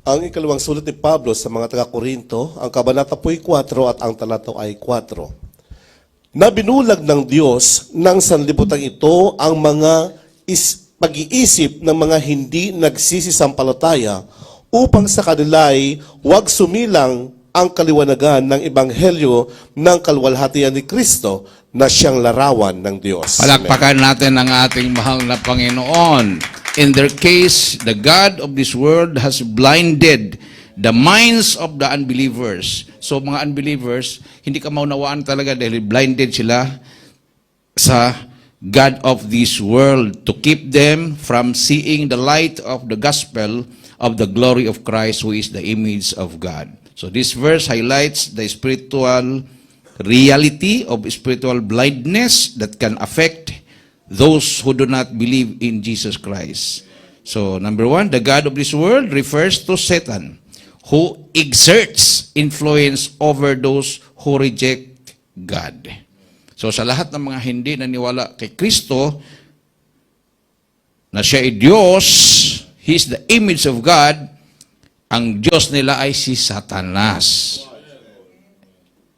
Ang ikalawang sulat ni Pablo sa mga taga-Korinto, ang kabanata po'y 4 at ang talata ay 4. Na binulag ng Diyos ng sanlibutan ito ang mga pag-iisip ng mga hindi nagsisisampalataya upang sa kanila ay huwag sumilang ang kaliwanagan ng ebanghelyo ng kaluwalhatian ni Kristo na siyang larawan ng Diyos. Palakpakan natin ang ating mahal na Panginoon. In their case, the God of this world has blinded the minds of the unbelievers. So mga unbelievers, hindi ka maunawaan talaga dahil blinded sila sa God of this world to keep them from seeing the light of the gospel of the glory of Christ, who is the image of God. So this verse highlights the spiritual reality of spiritual blindness that can affect those who do not believe in Jesus Christ. So number 1, the God of this world refers to Satan, who exerts influence over those who reject God. So sa lahat ng mga hindi naniwala kay Kristo, na siya ay Diyos, He is the image of God, ang Diyos nila ay si Satanas.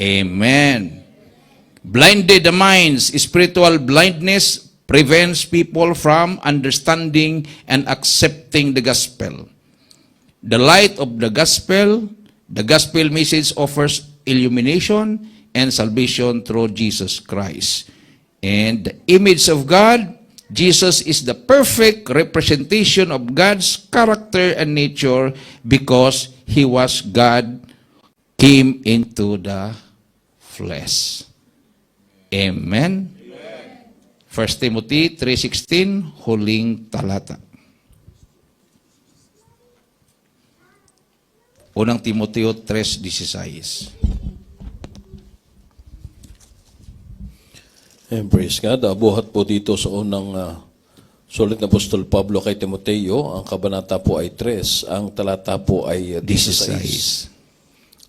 Amen. Blinded the minds, spiritual blindness prevents people from understanding and accepting the gospel. The light of the gospel message offers illumination and salvation through Jesus Christ. And the image of God, Jesus is the perfect representation of God's character and nature because He was God, came into the flesh. Amen. 1 Timothy 3:16, huling talata. Unang Timoteo 3:16. And praise God. Buhat po dito sa unang sulat ng Apostol Pablo kay Timoteo. Ang kabanata po ay 3. Ang talata po ay 16.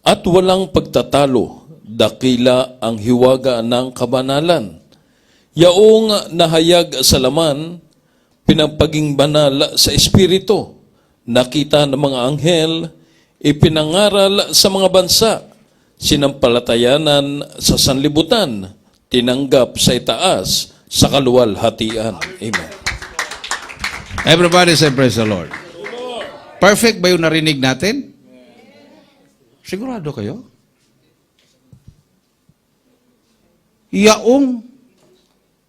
At walang pagtatalo, dakila ang hiwaga ng kabanalan. Yaong nahayag sa laman, pinapaging banal sa Espiritu, nakita ng mga anghel, ipinangaral sa mga bansa, sinampalatayanan sa sanlibutan, tinanggap sa itaas, sa kaluwalhatian. Amen. Everybody say praise the Lord. Perfect ba yung narinig natin? Sigurado kayo? Yaong.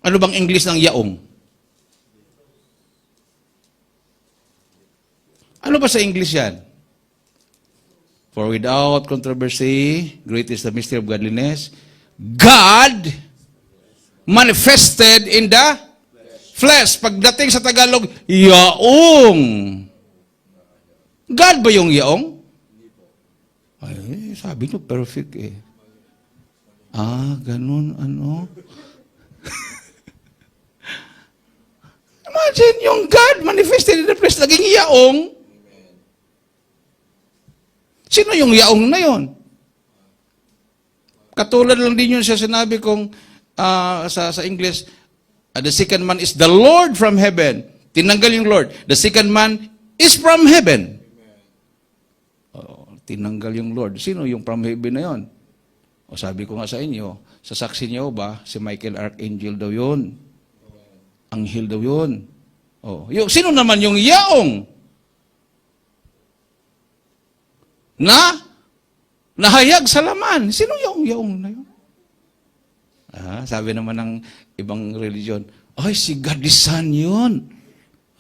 Ano bang English ng yaong? Ano ba sa English yan? For without controversy, great is the mystery of godliness. God manifested in the flesh. Pagdating sa Tagalog, yaong. God ba yung yaong? Ay, sabi nyo, perfect eh. Ganun, ano? Imagine yung God manifested in the flesh, naging yaong. Sino yung yaong na yon? Katulad lang din yun sa sinabi kong sa English, the second man is the Lord from heaven. Tinanggal yung Lord. The second man is from heaven. Tinanggal yung Lord. Sino yung from heaven na yon? O sabi ko nga sa inyo, sa saksi niyo ba, si Michael Archangel daw yun. Anghel daw yun. Sino naman yung yaong? Nahayag sa laman. Sino yung yaong na yun? Sabi naman ng ibang religion, ay, si God the Son yun.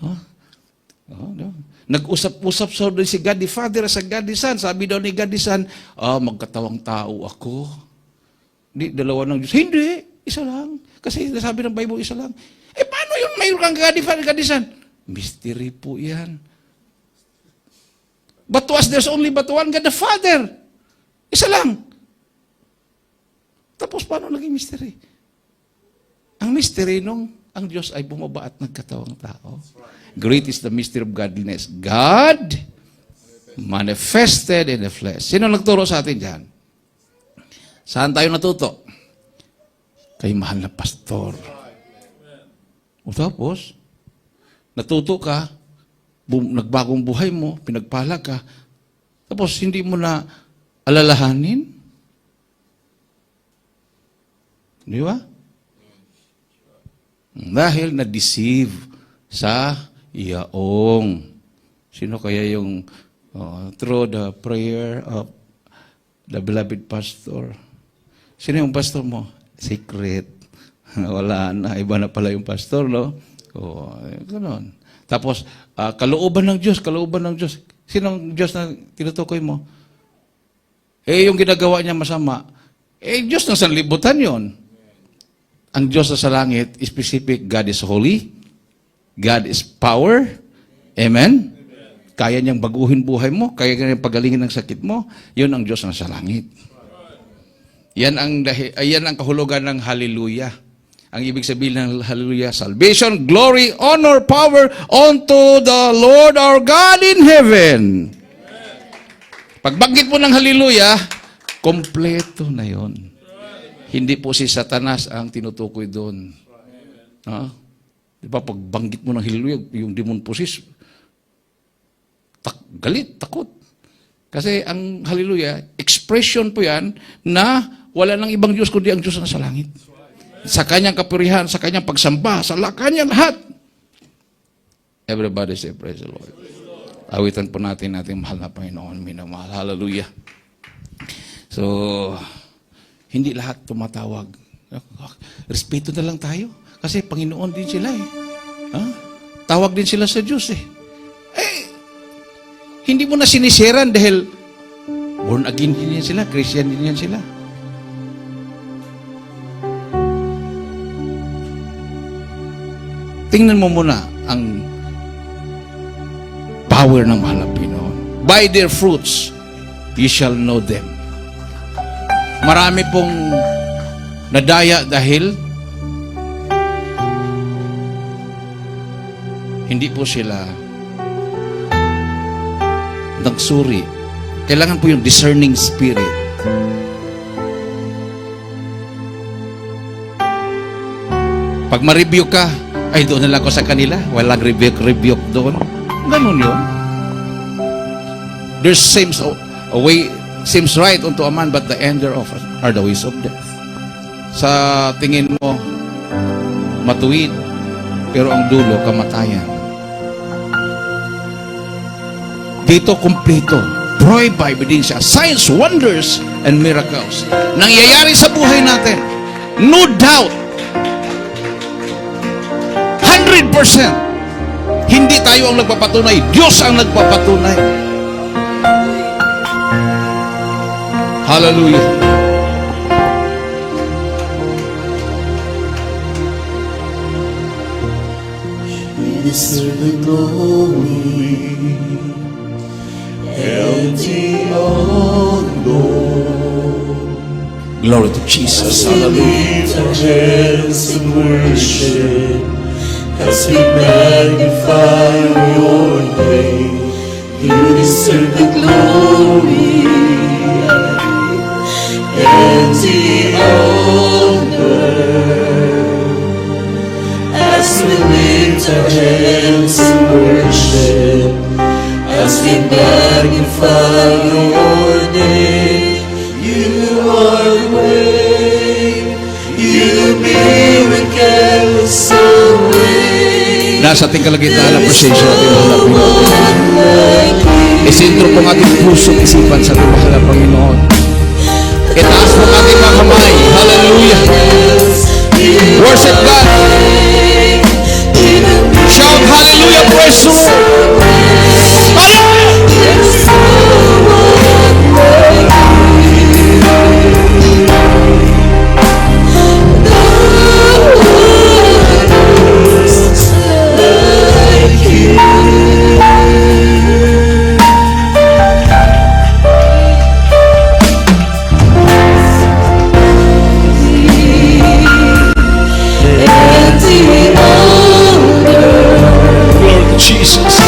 No? Nag-usap-usap sa doon si God the Father sa God the Son. Sabi daw ni God the Son, magkatawang tao ako. Di, dalawa ng Diyos. Hindi, isa lang. Kasi sabi ng Bible, isa lang. Paano yung mayroon kang God the Father, God the Son? Mystery po yan. But to us, there's only but one God the Father. Isa lang. Tapos paano naging mystery? Ang mystery nung ang Diyos ay bumaba at nagkatawang tao. Great is the mystery of godliness. God manifested in the flesh. Sino nagturo sa atin dyan? Saan tayo natuto? Kay mahal na pastor. O tapos, natuto ka, nagbagong buhay mo, pinagpala ka, tapos hindi mo na alalahanin? Di ba? Dahil na-deceive sa iyaong. Sino kaya yung through the prayer of the beloved pastor? Sino yung pastor mo? Secret. Wala na. Iba na pala yung pastor, no? Gano'n. Tapos, kalooban ng Diyos, kalooban ng Diyos. Sinong Diyos na tinutukoy mo? Yung ginagawa niya masama, Diyos ng sanlibutan yon. Ang Diyos sa langit, specific, God is holy, God is power, amen? Kaya niyang baguhin buhay mo, kaya niyang pagalingin ng sakit mo, yun ang Diyos na sa langit. Yan ang kahulugan ng hallelujah. Ang ibig sabihin ng hallelujah, salvation, glory, honor, power unto the Lord our God in heaven. Pagbanggit mo ng hallelujah, kompleto na yon. Hindi po si Satanas ang tinutukoy doon. Di ba, pagbanggit mo ng hallelujah, yung demon possessed, galit, takot. Kasi ang hallelujah, expression po yan na wala nang ibang Diyos kundi ang Diyos na sa langit. Sa kanyang kapurihan, sa kanyang pagsamba, sa kanyang lahat. Everybody say, praise the Lord. Awitan po natin ating mahal na Panginoon, minamahal. Hallelujah. So, hindi lahat tumatawag. Respeto na lang tayo. Kasi Panginoon din sila eh. Tawag din sila sa Diyos eh. Hindi mo na sinisiran dahil born again din yan sila, Christian din yan sila. Tingnan mo muna ang power ng mahal na Panginoon. By their fruits, you shall know them. Marami pong nadaya dahil hindi po sila nagsuri. Kailangan po yung discerning spirit. Pag ma-rebuke ka, ay doon na lang ako sa kanila. Walang rebuke doon. Ganun yun. There seems a way, seems right unto a man, but the end thereof are the ways of death. Sa tingin mo, matuwid, pero ang dulo, kamatayan. Dito, kompleto. Proy Bible din siya. Signs, wonders, and miracles. Nangyayari sa buhay natin. No doubt. 100%. Hindi tayo ang nagpapatunay. Diyos ang nagpapatunay. Hallelujah. You deserve the glory and the honor. Glory to Jesus. As we lift our hands in worship, as we magnify your name, you deserve the glory and the honor. As we lift our hands in worship, as we magnify your name, you are great, you do miracles so great. Nasa ating kalagitnaan ng presensya natin, mahal na Panginoon. Isentro po ang ating puso at isipan sa ating mahal na Panginoon. Itaas mo ang ating mga kamay. Hallelujah. Worship God. Shout hallelujah, praise the Lord. Hallelujah. Lord Jesus.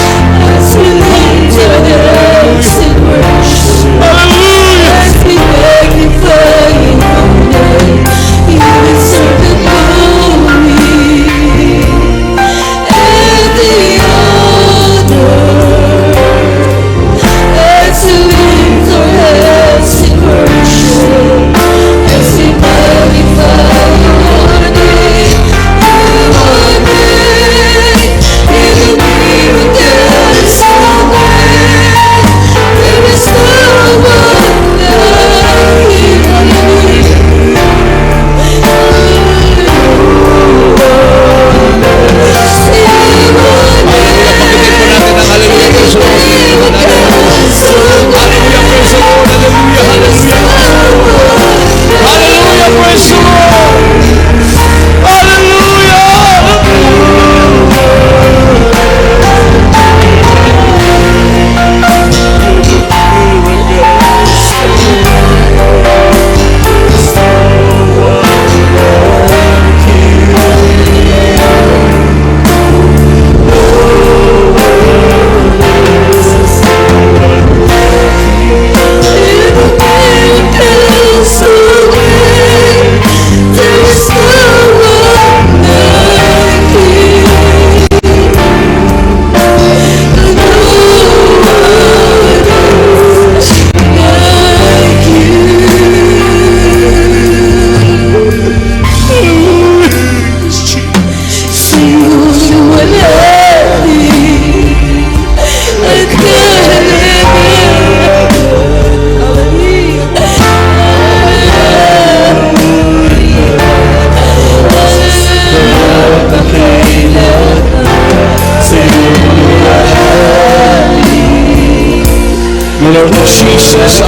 Lord Jesus,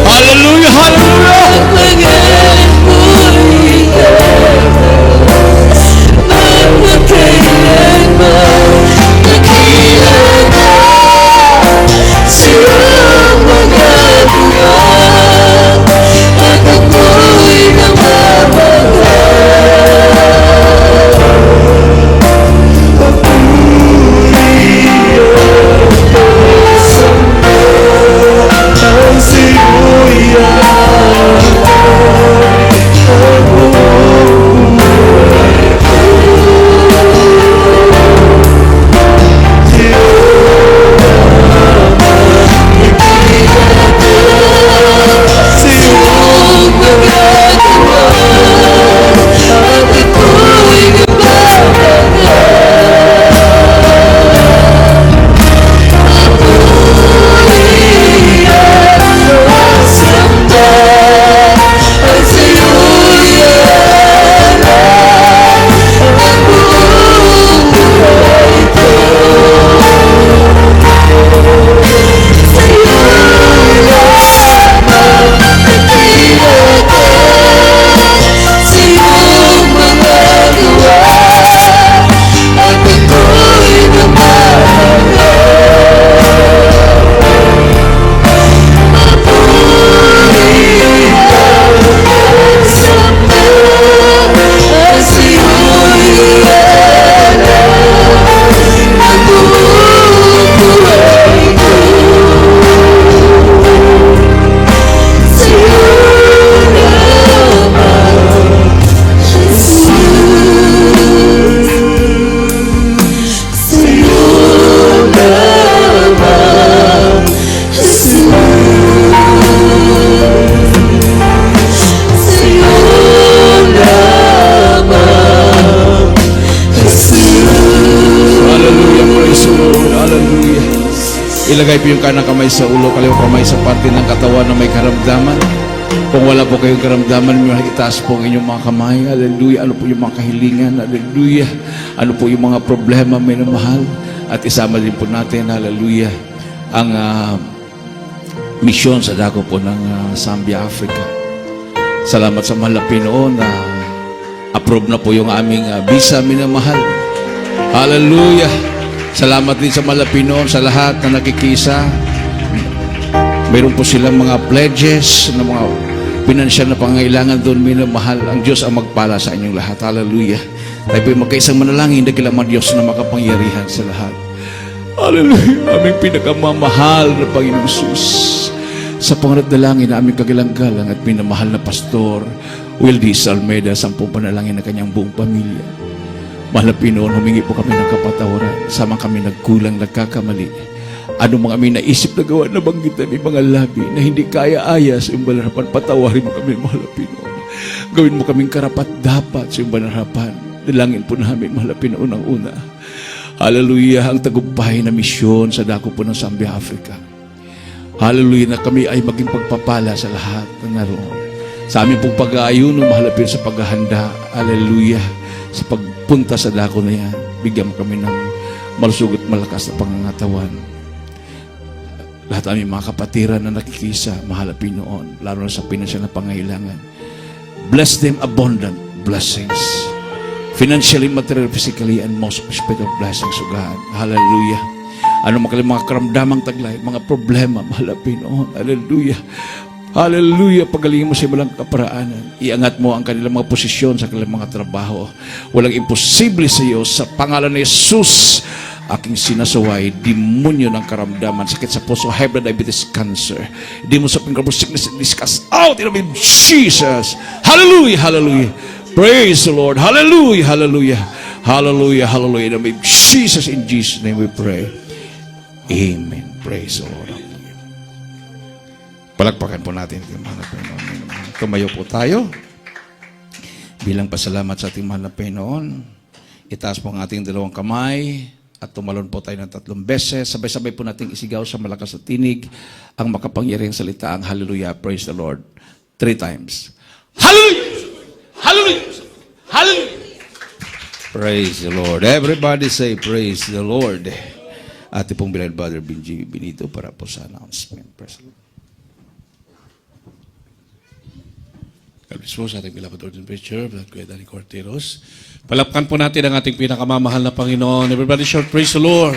hallelujah, hallelujah. Hallelujah. ilagay po yung kanang kamay sa ulo, kaliwang kamay sa parte ng katawan na may karamdaman. Kung wala po kayong karamdaman, itaas po ang inyong mga kamay. Hallelujah. Ano po yung mga kahilingan? Hallelujah. Ano po yung mga problema, minamahal? At isama din po natin, hallelujah, ang misyon sa dako po ng Zambia, Africa. Salamat sa mahal na Pinoon na approve na po yung aming visa, minamahal. Hallelujah. Salamat din sa mahal na Pinoon sa lahat na nakikisa. Mayroon po silang mga pledges na mga pinansyal na pangailangan doon, minamahal. Ang Diyos ang magpala sa inyong lahat. Hallelujah. Tayo po magkaisang manalangin, dakilang Diyos na makapangyarihan sa lahat. Hallelujah. Aming pinakamamahal na Panginoong Sus. Sa pangarap na langin na aming kagalang-galang at minamahal na Pastor Wildis Almeida, 10 panalangin na kanyang buong pamilya. Mahal na Pinoon, humingi po kami ng kapatawaran. Sama kami nagkulang, nagkakamali. Ano mga aming naisip na gawa, nabanggit namin mga labi na hindi kaya-aya sa iyong banarapan, patawarin mo kami, mahal na Pinoon. Gawin mo kaming karapat-dapat sa iyong banarapan. Dalangin po namin, mahal na Pinoon, ang una. Hallelujah, ang tagumpay na misyon sa dako po ng Zambia, Africa. Hallelujah, na kami ay maging pagpapala sa lahat na naroon. Sa aming pong pag-aayuno, mahalapin sa paghahanda. Hallelujah, sa pagpunta sa dako na yan, bigyan mo kami ng malusog at malakas na pangangatawan. Lahat aming mga kapatiran na nakikisa, mahalapin noon, lalo na sa pinansyal na pangailangan. Bless them abundant blessings. Financially, materially, physically, and most spiritual blessings, O God. Hallelujah. Ano mga karamdamang taglay, mga problema, mahalapin noon. Hallelujah. Hallelujah. Pagalingin mo sa walang kaparaanan. Iangat mo ang kanilang mga posisyon sa kanilang mga trabaho. Walang imposible sa iyo. Sa pangalan ni Jesus, aking sinasaway, demonyo ng karamdaman, sakit sa puso, high blood diabetes, cancer, demon sa incurable sickness, discuss out in the name of Jesus. Hallelujah. Hallelujah. Praise the Lord. Hallelujah. Hallelujah. Hallelujah. Hallelujah. In the name of Jesus, in Jesus' name we pray. Amen. Praise the Lord. Palakpakan po natin ang mahal na Panginoon. Tumayo po tayo. Bilang pasalamat sa ating mahal na Panginoon, itaas po ang ating dalawang kamay at tumalon po tayo ng 3 beses. Sabay-sabay po nating isigaw sa malakas na tinig ang makapangyarihang salita, ang hallelujah, praise the Lord. 3 times. Hallelujah! Hallelujah! Hallelujah! Praise the Lord. Everybody say praise the Lord. Ate pong beloved brother Benji Benito para po sa announcement. Praise the Lord. God bless po sa ating beloved Lord and Preacher, Brother Kuya Danny Corteros. Palakpan po natin ang ating pinakamamahal na Panginoon. Everybody shout, praise the Lord.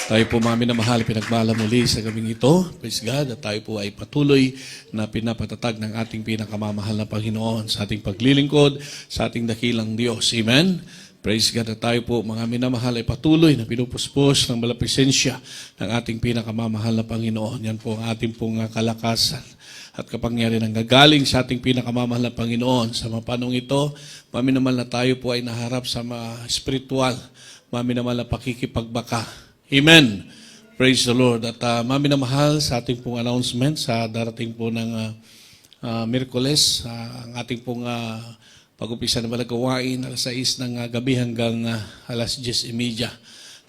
Tayo po mga minamahal, pinagmala muli sa gabing ito. Praise God. At tayo po ay patuloy na pinapatatag ng ating pinakamamahal na Panginoon sa ating paglilingkod, sa ating dakilang Diyos. Amen. Praise God. At tayo po mga minamahal ay patuloy na pinupuspos ng malapresensya ng ating pinakamamahal na Panginoon. Yan po ang ating pong kalakasan at kapangyarihan ang gagaling sa ating pinakamamahal na Panginoon. Sa mapanong ito, maminamal na tayo po ay naharap sa mga spiritual, maminamal na pakikipagbaka. Amen. Praise the Lord. At maminamahal sa ating pong announcement sa darating po ng Miyerkules, ang ating pong pag-umpisa ng balagawain, alas 6 ng gabi hanggang alas 10:30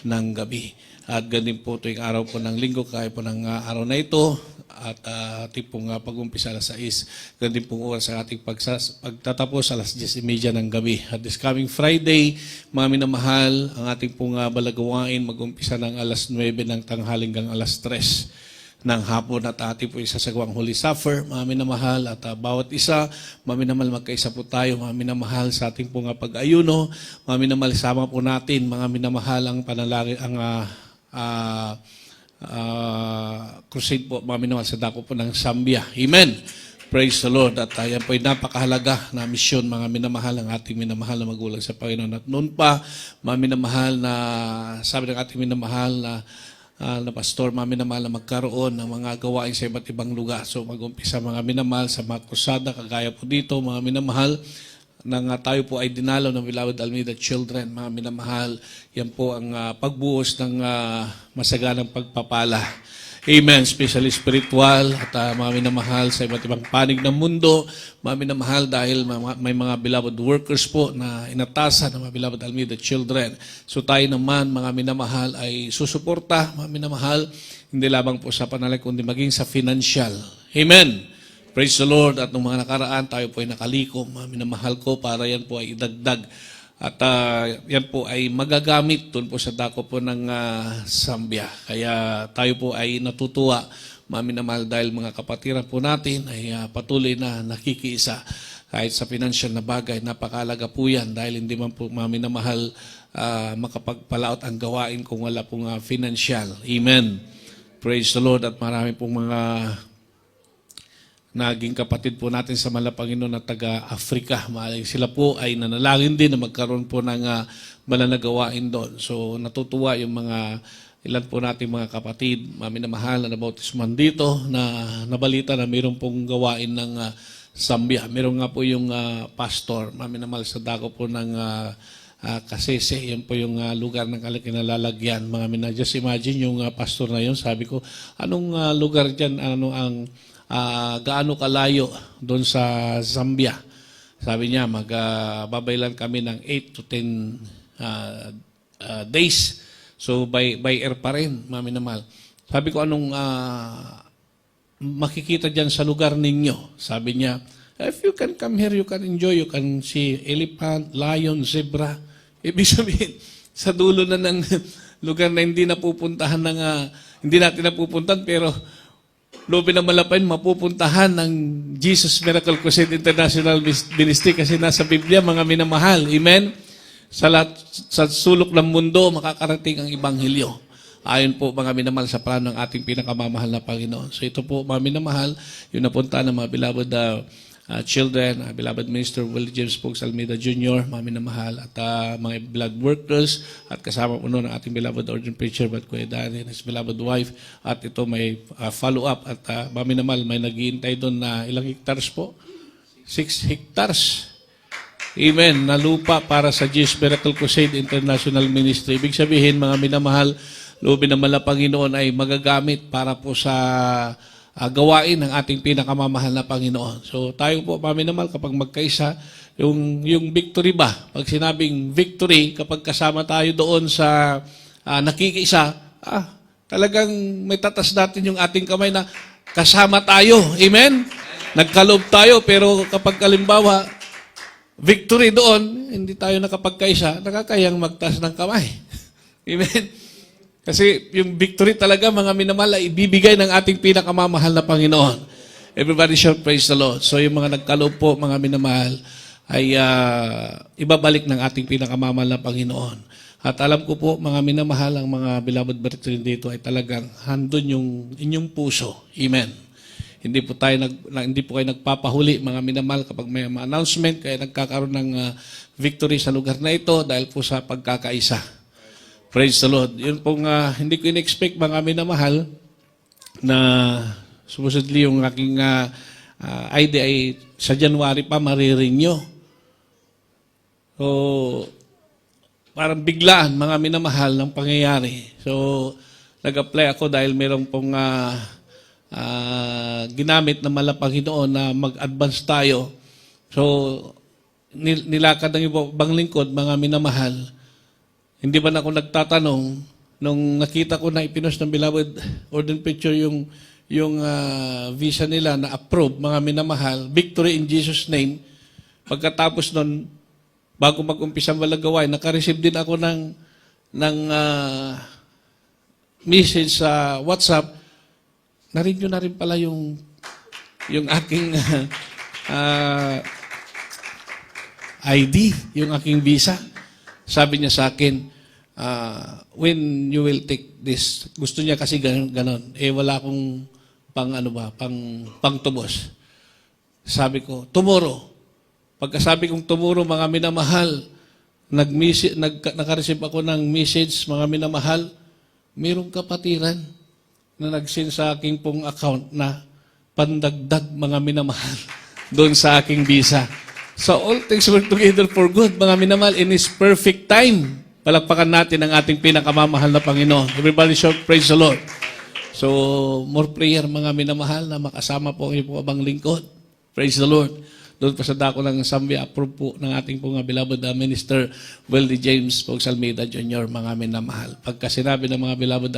ng gabi. At ganun po ito yung araw po ng linggo, kaya po ng araw na ito. At ating pong pag-umpisa alas 6. Ganun din pong oras sa ating pagtatapos alas 10:30 ng gabi. At this coming Friday, mga minamahal, ang ating pong balagawain mag-umpisa ng alas 9 ng tanghali hanggang alas 3 ng hapon. At ating po isasagawang Holy Supper, mga minamahal. At bawat isa, mga minamahal, magkaisa po tayo, mga minamahal, sa ating pong pag-ayuno. Mga minamahal, sama po natin, mga minamahal, ang panalangin, ang crusade po, mga minamahal, sa dako po ng Zambia. Amen. Praise the Lord. At yan po ay napakahalaga na misyon, mga minamahal, ang ating minamahal na magulang sa Panginoon. At noon pa, mga minamahal, na sabi ng ating minamahal na pastor, mga minamahal, na magkaroon ng mga gawain sa iba't ibang lugar. So mag-umpisa mga minamahal sa mga krusada, kagaya po dito, mga minamahal, nang tayo po ay dinalaw ng Beloved Almeida Children, mga minamahal, yan po ang pagbuhos ng masaganang pagpapala. Amen. Especially spiritual at mga minamahal sa iba't ibang panig ng mundo. Mga minamahal dahil may mga beloved workers po na inatasan ng mga beloved Almeida children. So tayo naman, mga minamahal, ay susuporta, mga minamahal, hindi lamang po sa panalay, kundi maging sa financial. Amen. Praise the Lord. At nung mga nakaraan, tayo po ay nakalikom, mga minamahal ko, para yan po ay idagdag. At yan po ay magagamit doon po sa dako po ng Zambia. Kaya tayo po ay natutuwa, mga minamahal, dahil mga kapatiran po natin ay patuloy na nakikiisa. Kahit sa financial na bagay, napakalaga po yan dahil hindi man po, mga minamahal, makapagpalaot ang gawain kung wala pong financial. Amen. Praise the Lord. At marami pong mga naging kapatid po natin sa Malapanginoon na taga-Africa. Sila po ay nanalangin din na magkaroon po ng banal na gawain doon. So natutuwa yung mga ilan po natin mga kapatid, minamahal na nabautisman dito na nabalita na mayroon pong gawain ng Zambia. Mayroon nga po yung pastor, minamahal sa dako po ng Kasese. Yan po yung lugar ng kinalalagyan. Just imagine yung pastor na yun. Sabi ko, anong lugar dyan? Ano ang gaano kalayo doon sa Zambia? Sabi niya, magbabaylan kami ng 8 to 10 days. So by air pa rin, minamahal. Sabi ko, anong makikita dyan sa lugar ninyo? Sabi niya, if you can come here, you can enjoy. You can see elephant, lion, zebra. Ibig sabihin, sa dulo na ng lugar na hindi napupuntahan ng, hindi natin napupuntahan, pero loob ng Malapay, mapupuntahan ng Jesus Miracle Crusade International Ministry kasi nasa Biblia, mga minamahal. Amen? Sa sulok ng mundo, makakarating ang Ebanghelyo. Ayon po, mga minamahal, sa plano ng ating pinakamamahal na Panginoon. So ito po, mga minamahal, yung napunta ng mga beloved children, beloved Minister Will James Pokes Almeida Jr., mga minamahal, at mga blood workers, at kasama po noon ang ating beloved ordained preacher, but Kuya Danny and his beloved wife, at ito may follow-up, at mga minamahal, may naghihintay doon na ilang hectares po? 6 hectares. Amen. Na lupa para sa Jesus Miracle Crusade International Ministry. Ibig sabihin, mga minamahal, loobin ng Panginoon ay magagamit para po sa gawain ng ating pinakamamahal na Panginoon. So tayo po, minamahal, kapag magkaisa, yung victory ba? Pag sinabing victory, kapag kasama tayo doon sa nakikiisa, talagang may tatas natin yung ating kamay na kasama tayo. Amen? Nagkaloob tayo, pero kapag kalimbawa, victory doon, hindi tayo nakapagkaisa, nakakayang magtaas ng kamay. Amen? Kasi yung victory talaga, mga minamahal, ay ibibigay ng ating pinakamamahal na Panginoon. Everybody shout praise the Lord. So yung mga nagkaloob po, mga minamahal, ay ibabalik ng ating pinakamamahal na Panginoon. At alam ko po, mga minamahal, ang mga beloved brethren dito ay talagang handon yung inyong puso. Amen. Hindi po kayo nagpapahuli, mga minamahal, kapag may announcement, kaya nagkakaroon ng victory sa lugar na ito dahil po sa pagkakaisa. Praise the Lord. Yun pong hindi ko in-expect, mga minamahal, na supposedly yung aking idea ay sa January pa marirenew. So, parang biglaan, mga minamahal, ng pangyayari. So, nag-apply ako dahil mayroong pong ginamit na Panginoon na mag-advance tayo. So, nilakad ng ibang lingkod, mga minamahal. Hindi ba na ako nagtatanong nung nakita ko na ipinost ng beloved ordained preacher yung visa nila na approve, mga minamahal, victory in Jesus' name. Pagkatapos nun, bago mag-umpisa walang gawain, naka-receive din ako ng message sa WhatsApp. Na-renew na rin pala yung aking ID, yung aking visa. Sabi niya sa akin, when you will take this, gusto niya kasi ganon. Wala akong pang tubos. Sabi ko, tomorrow. Pagkasabi kong tomorrow, mga minamahal, naka-receive ako ng message, mga minamahal, mayroong kapatiran na nag-send sa aking pong account na pandagdag, mga minamahal, doon sa aking visa. So all things work together for good, mga minamahal, in His perfect time. Palakpakan natin ang ating pinakamamahal na Panginoon. Everybody shout, praise the Lord. So, more prayer mga minamahal na makasama po ang iyong pong abang lingkod. Praise the Lord. Doon pa sa dako ng Zambia, approve po ng ating pong beloved Minister Weldy James Pogs Almeida Jr., mga minamahal. Pagka sinabi ng mga beloved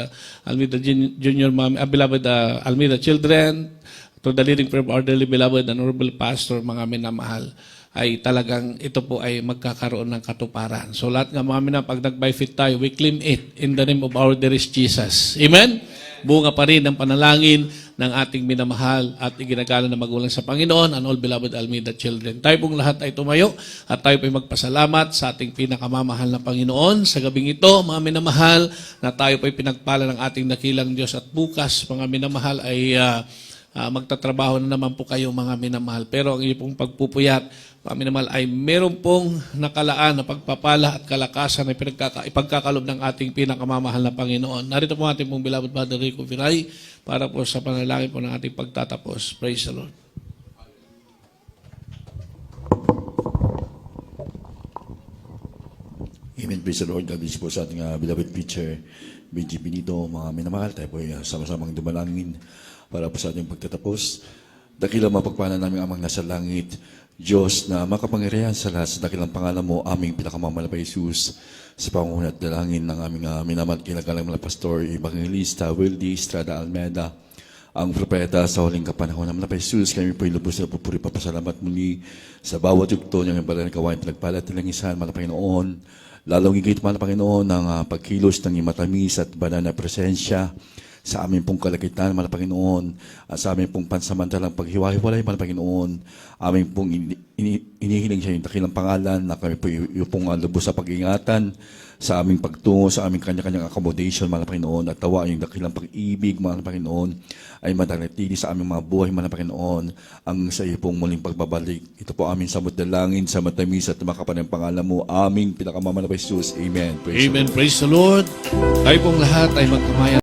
Almeida Jr., mga beloved Almeida children, to the leading prayer of our dearly beloved and honorable pastor, mga minamahal, ay talagang ito po ay magkakaroon ng katuparan. So lahat nga mga minamahal, pag nag-by faith tayo, we claim it in the name of our dearest Jesus. Amen? Bunga pa rin ang panalangin ng ating minamahal at iginagala na magulang sa Panginoon and all beloved Almeida children. Tayo pong lahat ay tumayo at tayo po ay magpasalamat sa ating pinakamamahal na Panginoon. Sa gabing ito, mga minamahal, na tayo po ay pinagpala ng ating dakilang Diyos at bukas, mga minamahal, ay magtatrabaho na naman po kayo, mga minamahal. Pero ang iyong pong pagpupuyat, mga minamahal, ay meron pong nakalaan na pagpapala at kalakasan na ipagkakalob ng ating pinakamamahal na Panginoon. Narito po ating pong beloved Father Rico Viray para po sa panalangin po ng ating pagtatapos. Praise the Lord. Amen. Praise the Lord. God bless po sa ating beloved preacher, Benji Benito. Mga minamahal, tayo po ay sama-samang dumalangin para po sa ating pagtatapos. Dakilang mapagpala namin amang nasa langit, Diyos na makapangyarihan sa lahat, sa dakilang pangalan mo, aming pinakamamahal na Jesus, sa pangunan at dalangin ng aming minamahal kinagalang mga pastor, Evangelista Weldy Estrada Almeida, ang propeta sa huling kapanahon naman na Jesus, kami po ilubos na pupuri papasalamat muli sa bawat yugto niyang ibalang kawain pinagpalat nilang isahan, mga Panginoon, lalong higit mga Panginoon ng pagkilos ng imatamis at banal na presensya sa aming pong kalagitan, mga Panginoon, at sa aming pong pansamantalang paghiwa-hiwalay, mga Panginoon, aming pong inihiling siya yung dakilang pangalan na kami po yung pong lubos sa pag-ingatan sa aming pagtungo, sa aming kanya-kanyang accommodation, mga Panginoon, at tawa yung dakilang pag-ibig, mga Panginoon, ay matanatili sa aming mga buhay, mga Panginoon, ang sa iyo pong muling pagbabalik. Ito po aming samot dalangin sa matamis at makapanang pangalan mo, aming pinakamamahal na Jesus. Amen. Amen. Praise the Lord. Tayo pong lahat ay magkamaya